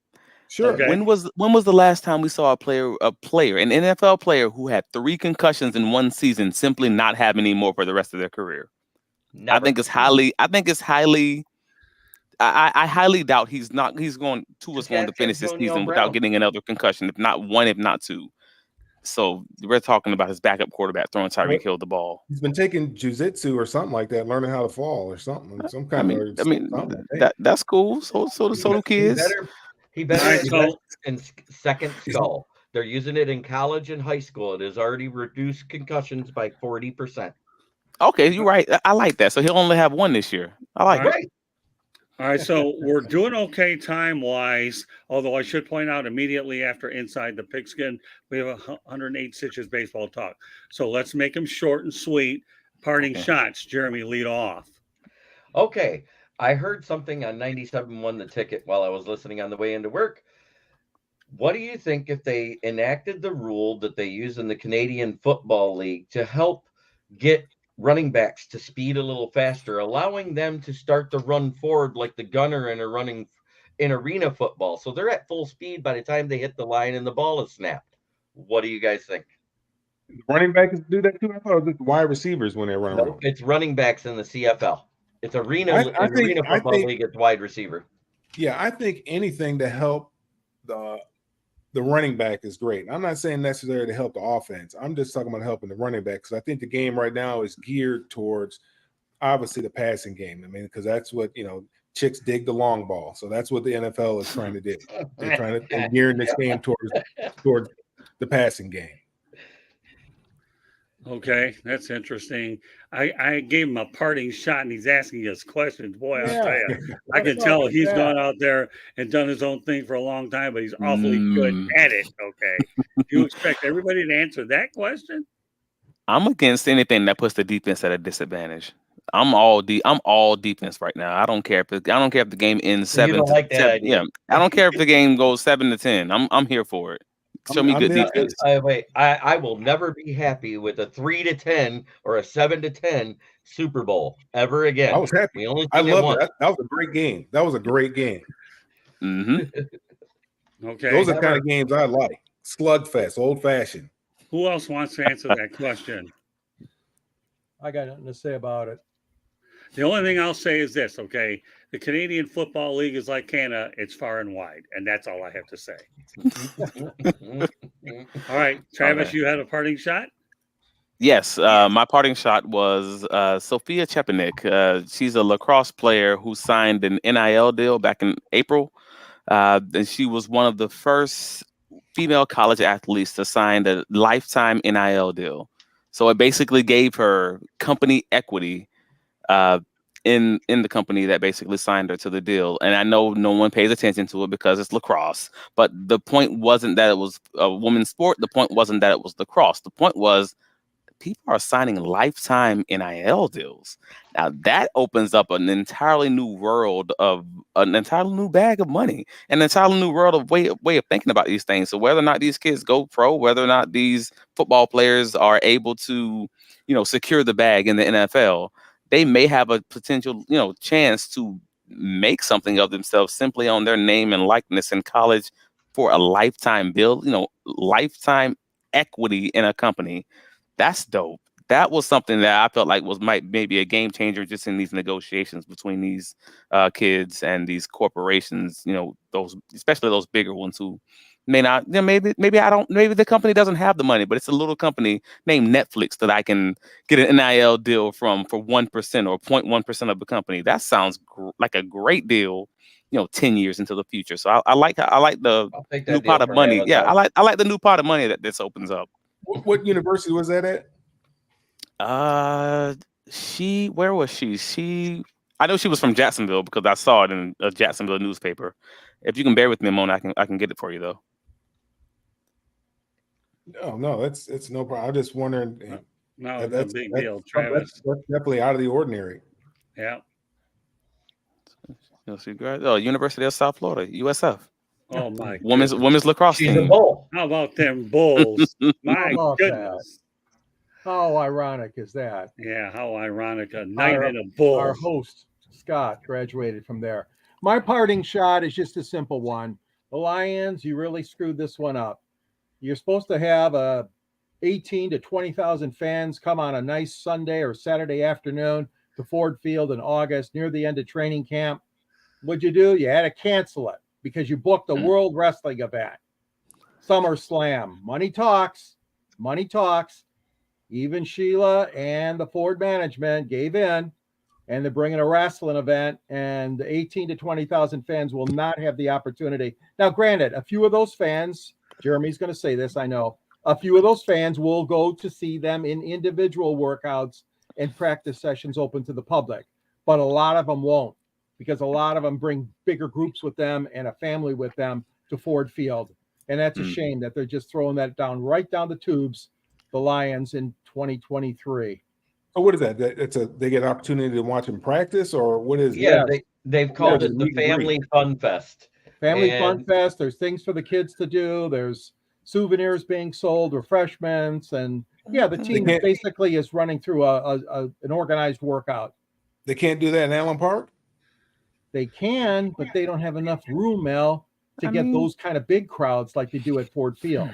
Sure. Okay. When was the last time we saw an NFL player who had 3 concussions in one season simply not have any more for the rest of their career? Never. I highly doubt Tua's going to finish this season without getting another concussion, if not 1, if not 2. So we're talking about his backup quarterback throwing Tyreek Hill the ball. He's been taking jiu-jitsu or something like that, learning how to fall or something. That's cool. So do kids. He better invest in second skull. They're using it in college and high school. It has already reduced concussions by 40%. Okay, you're right. I like that. So he'll only have 1 this year. I like it. All right, so we're doing okay time-wise, although I should point out immediately after Inside the Pigskin, we have 108 Stitches baseball talk. So let's make them short and sweet. Parting shots. Jeremy, lead off. Okay. I heard something on 97.1 The Ticket while I was listening on the way into work. What do you think if they enacted the rule that they use in the Canadian Football League to help get running backs to speed a little faster, allowing them to start to run forward like the gunner in arena football? So they're at full speed by the time they hit the line and the ball is snapped. What do you guys think? Running backs do that too? I thought it was just wide receivers when they run around. It's running backs in the CFL. It's arena football league. It's wide receiver. Yeah, I think anything to help the running back is great. I'm not saying necessarily to help the offense. I'm just talking about helping the running back, because I think the game right now is geared towards obviously the passing game. I mean, because that's what, chicks dig the long ball. So that's what the NFL is trying to do. They're trying to gearing this game towards the passing game. Okay, that's interesting. I gave him a parting shot, and he's asking us questions. Boy, I'll tell you, I can tell he's gone out there and done his own thing for a long time, but he's awfully good at it. Okay, do you expect everybody to answer that question? I'm against anything that puts the defense at a disadvantage. I'm all defense right now. I don't care if the game ends 7. You don't like that idea. Yeah, I don't care if the game goes 7-10. I'm here for it. Show me good defense. I will never be happy with a 3-10 or a 7-10 Super Bowl ever again. I was happy. I loved it. That was a great game. Mm-hmm. Okay. Those are the kind of games I like. Slugfest, old fashioned. Who else wants to answer that question? I got nothing to say about it. The only thing I'll say is this, okay? The Canadian Football League is like Canada. It's far and wide, and that's all I have to say. All right, Travis, you had a parting shot? Yes, my parting shot was Sophia Chepanik. She's a lacrosse player who signed an NIL deal back in April. And she was one of the first female college athletes to sign a lifetime NIL deal. So it basically gave her company equity uh, in the company that basically signed her to the deal. And I know no one pays attention to it because it's lacrosse. But the point wasn't that it was a women's sport. The point wasn't that it was lacrosse. The point was people are signing lifetime NIL deals. Now that opens up an entirely new world of an entirely new bag of money, an entirely new world of way of thinking about these things. So whether or not these kids go pro, whether or not these football players are able to, secure the bag in the NFL, they may have a potential, chance to make something of themselves simply on their name and likeness in college for a lifetime bill, lifetime equity in a company. That's dope. That was something that I felt like was maybe a game changer just in these negotiations between these kids and these corporations. Those, especially those bigger ones who may not. Maybe the company doesn't have the money, but it's a little company named Netflix that I can get an NIL deal from for 1% or 0.1% of the company. That sounds like a great deal. 10 years into the future. So I like the I'll take new that deal pot of for money. Yeah, Amazon. I like the new pot of money that this opens up. What university was that at? Where was she? I know she was from Jacksonville because I saw it in a Jacksonville newspaper. If you can bear with me a moment, I can get it for you though. No, it's no problem. I'm just wondering. No, that's a big deal, Travis. That's definitely out of the ordinary. Yeah. University of South Florida, USF. Oh my women's lacrosse She's team. a bull. How about them Bulls? My about goodness. How ironic is that? Yeah, how ironic. A night in a Bulls. Our host, Scott, graduated from there. My parting shot is just a simple one. The Lions, you really screwed this one up. You're supposed to have 18 to 20,000 fans come on a nice Sunday or Saturday afternoon to Ford Field in August near the end of training camp. What'd you do? You had to cancel it because you booked a World Wrestling event. SummerSlam. Money talks. Money talks. Even Sheila and the Ford management gave in, and they're bringing a wrestling event, and the 18 to 20,000 fans will not have the opportunity. Now, granted, a few of those fans, Jeremy's going to say this, I know, a few of those fans will go to see them in individual workouts and practice sessions open to the public, but a lot of them won't, because a lot of them bring bigger groups with them and a family with them to Ford Field. And that's a shame that they're just throwing that right down the tubes, the Lions in 2023. So what is that? They get an opportunity to watch them practice, or what is? Yeah, that? they've called it the meet and Family greet. Fun Fest. Fun Fest. There's things for the kids to do. There's souvenirs being sold, refreshments, and the team basically is running through an organized workout. They can't do that in Allen Park? They can, but they don't have enough room, Mel, to get those kind of big crowds like they do at Ford Field.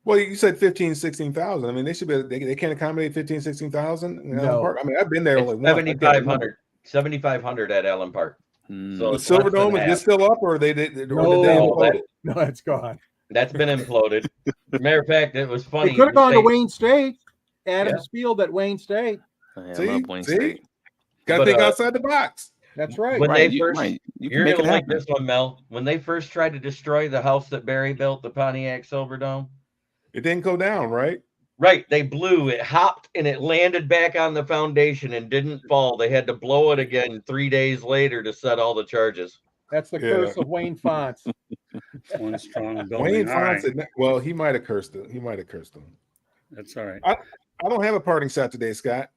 Well, you said 15, 16,000. I mean, they should be. They can't accommodate 15, 16,000 in Allen Park. I mean, I've been there. It's 7,500 at Allen Park. So the Silverdome, is this still up, or did they implode it? No, it's gone. That's been imploded. Matter of fact, it was funny. They could have gone to Wayne State, Adams Field at Wayne State. I love Wayne State. Got to think outside the box. That's right. When they first, you're going to like this one, Mel. When they first tried to destroy the house that Barry built, the Pontiac Silverdome, it didn't go down, right? Right. They blew it, hopped, and it landed back on the foundation and didn't fall. They had to blow it again 3 days later to set all the charges. That's the curse of Wayne Fonts. One strong building. Wayne Fonts. Well, he might have cursed it. That's all right. I don't have a parting shot today, Scott.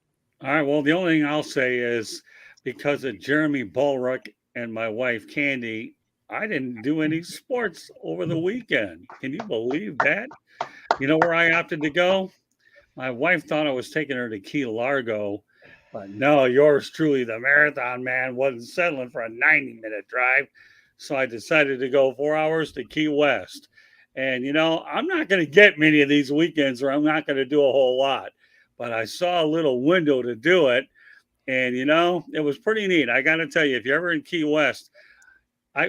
All right. Well, the only thing I'll say is because of Jeremy Bulrock and my wife Candy, I didn't do any sports over the weekend. Can you believe that? You know where I opted to go? My wife thought I was taking her to Key Largo, but no, yours truly, the marathon man, wasn't settling for a 90-minute drive. So I decided to go 4 hours to Key West. And, I'm not going to get many of these weekends where I'm not going to do a whole lot. But I saw a little window to do it. And, it was pretty neat. I got to tell you, if you're ever in Key West,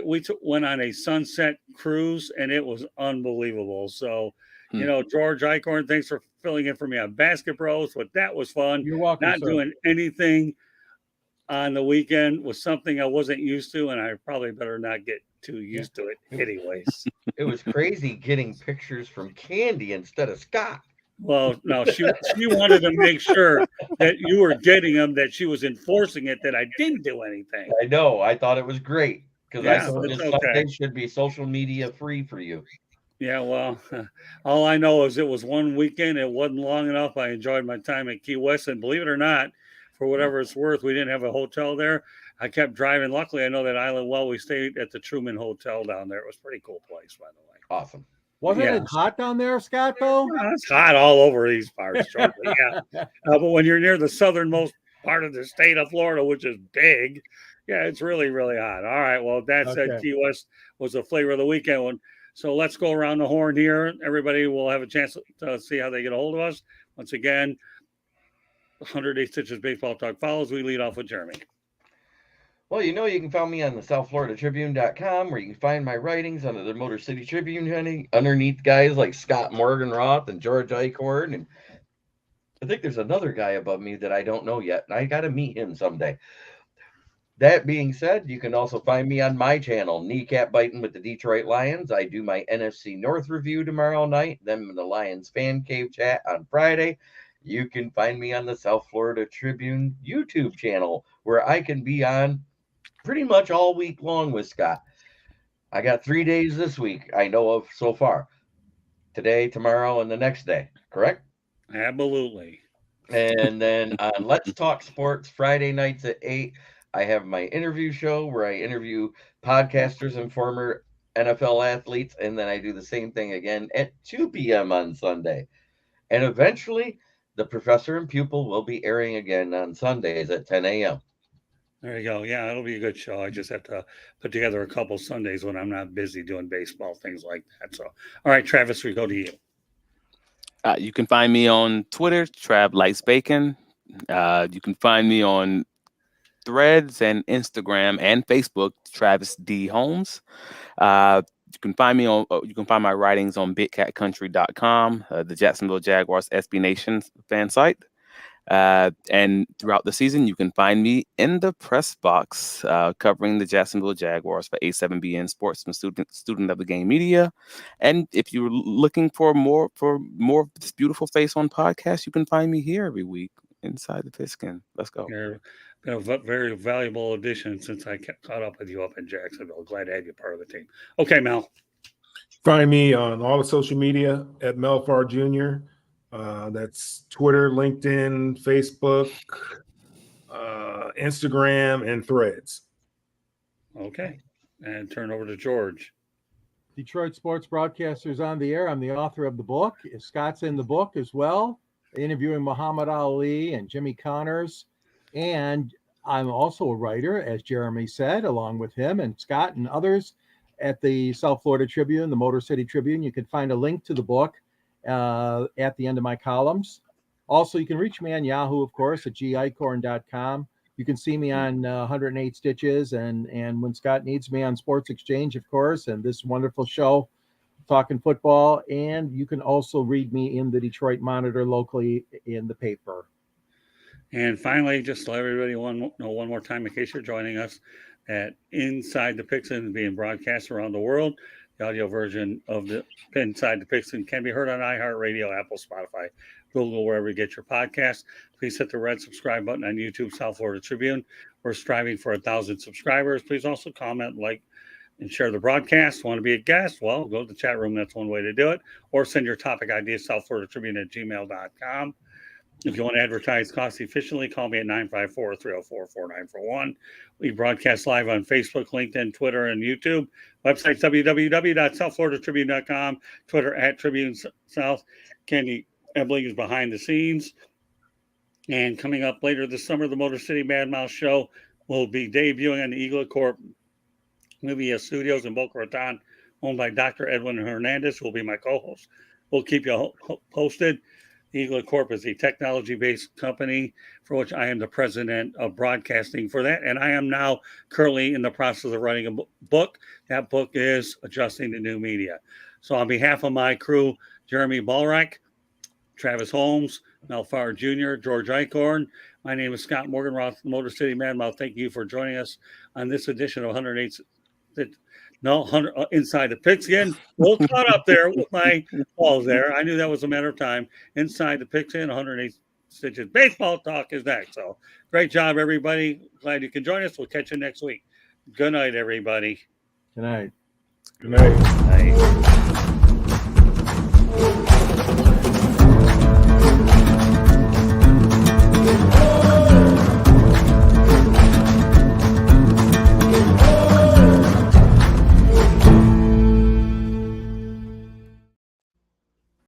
we went on a sunset cruise, and it was unbelievable. So, George Eichhorn, thanks for filling in for me on Basket Bros. But that was fun. You're welcome, Not sir. doing anything on the weekend was something I wasn't used to, and I probably better not get too used to it anyways. It was crazy getting pictures from Candy instead of Scott. Well, no, she wanted to make sure that you were getting them, that she was enforcing it, that I didn't do anything. I know. I thought it was great because Yeah, I told you it's okay. Sunday should be social media free for you. Yeah, well, all I know is it was one weekend. It wasn't long enough. I enjoyed my time at Key West, and believe it or not, for whatever it's worth, we didn't have a hotel there. I kept driving. Luckily, I know that island well. We stayed at the Truman Hotel down there. It was a pretty cool place, by the way. Awesome. Wasn't Yeah. it hot down there, Scott, though? It's hot all over these parts, George. Yeah. But when you're near the southernmost part of the state of Florida, which is big, yeah, it's really, really hot. All right. Well, that said, Okay. Key West was the flavor of the weekend one. So let's go around the horn here. Everybody will have a chance to see how they get a hold of us. Once again, 108 Stitches Baseball Talk follows. We lead off with Jeremy. Well, you can find me on the SouthFloridaTribune.com, where you can find my writings under the Motor City Tribune, honey, underneath guys like Scott Morganroth and George Eichhorn. And I think there's another guy above me that I don't know yet. And I got to meet him someday. That being said, you can also find me on my channel, Kneecap Biting with the Detroit Lions. I do my NFC North review tomorrow night, then the Lions Fan Cave chat on Friday. You can find me on the South Florida Tribune YouTube channel, where I can be on pretty much all week long with Scott. I got 3 days this week I know of so far. Today, tomorrow, and the next day, correct? Absolutely. And then on Let's Talk Sports, Friday nights at 8, I have my interview show where I interview podcasters and former NFL athletes, and then I do the same thing again at 2 p.m. on Sunday. And eventually, the Professor and Pupil will be airing again on Sundays at 10 a.m. There you go. Yeah, it'll be a good show. I just have to put together a couple Sundays when I'm not busy doing baseball, things like that. So, all right, Travis, we go to you. You can find me on Twitter, Trav Lights Bacon. You can find me on Threads and Instagram and Facebook, Travis D. Holmes. You can find me on. You can find my writings on BigCatCountry.com, the Jacksonville Jaguars SB Nation fan site. And throughout the season, you can find me in the press box covering the Jacksonville Jaguars for A7BN Sports and student of the game media. And if you're looking for more of this beautiful face on podcast, you can find me here every week inside the Pigskin. Let's go. You're been a very valuable addition since I caught up with you up in Jacksonville. Glad to have you part of the team. Okay, Mel. Find me on all the social media at Melfar Jr. That's Twitter, LinkedIn, Facebook, Instagram, and Threads. Okay. And turn over to George. Detroit Sports Broadcasters on the Air. I'm the author of the book. Scott's in the book as well, interviewing Muhammad Ali and Jimmy Connors. And I'm also a writer, as Jeremy said, along with him and Scott and others at the South Florida Tribune, the Motor City Tribune. You can find a link to the book at the end of my columns. Also, you can reach me on Yahoo, of course, at gicorn.com. You can see me on 108 Stitches and when Scott needs me on Sports Exchange, of course, and this wonderful show, Talking Football. And you can also read me in the Detroit Monitor locally in the paper. And finally, just to let everybody know one more time, in case you're joining us, that Inside the Pigskin is being broadcast around the world. The audio version of the Inside the Pigskin can be heard on iHeartRadio, Apple, Spotify, Google, wherever you get your podcast. Please hit the red subscribe button on YouTube, South Florida Tribune. We're striving for 1,000 subscribers. Please also comment, like, and share the broadcast. Want to be a guest? Well, go to the chat room. That's one way to do it. Or send your topic ideas, southfloridatribune@gmail.com. If you want to advertise cost efficiently, call me at 954-304-4941. We broadcast live on Facebook, LinkedIn, Twitter, and YouTube. Website www.southfloridatribune.com. Twitter @Tribune South. Candy Ebling is behind the scenes. And coming up later this summer, the Motor City Mad Mouse Show will be debuting on the Eagle Corp Movie Studios in Boca Raton, owned by Dr. Edwin Hernandez, who will be my co-host. We'll keep you posted. Eagle Corp is a technology-based company for which I am the president of broadcasting for that. And I am now currently in the process of writing a book. That book is Adjusting to New Media. So on behalf of my crew, Jeremy Balrack, Travis Holmes, Mel Farr Jr., George Eichhorn. My name is Scott Morganroth, Motor City Madmouth. Thank you for joining us on this edition of 108. No, 100 inside the pigskin. We'll caught up there with my balls there. I knew that was a matter of time. Inside the pigskin, 108 stitches. Baseball talk is next. So great job, everybody. Glad you can join us. We'll catch you next week. Good night, everybody. Good night. Good night. Night.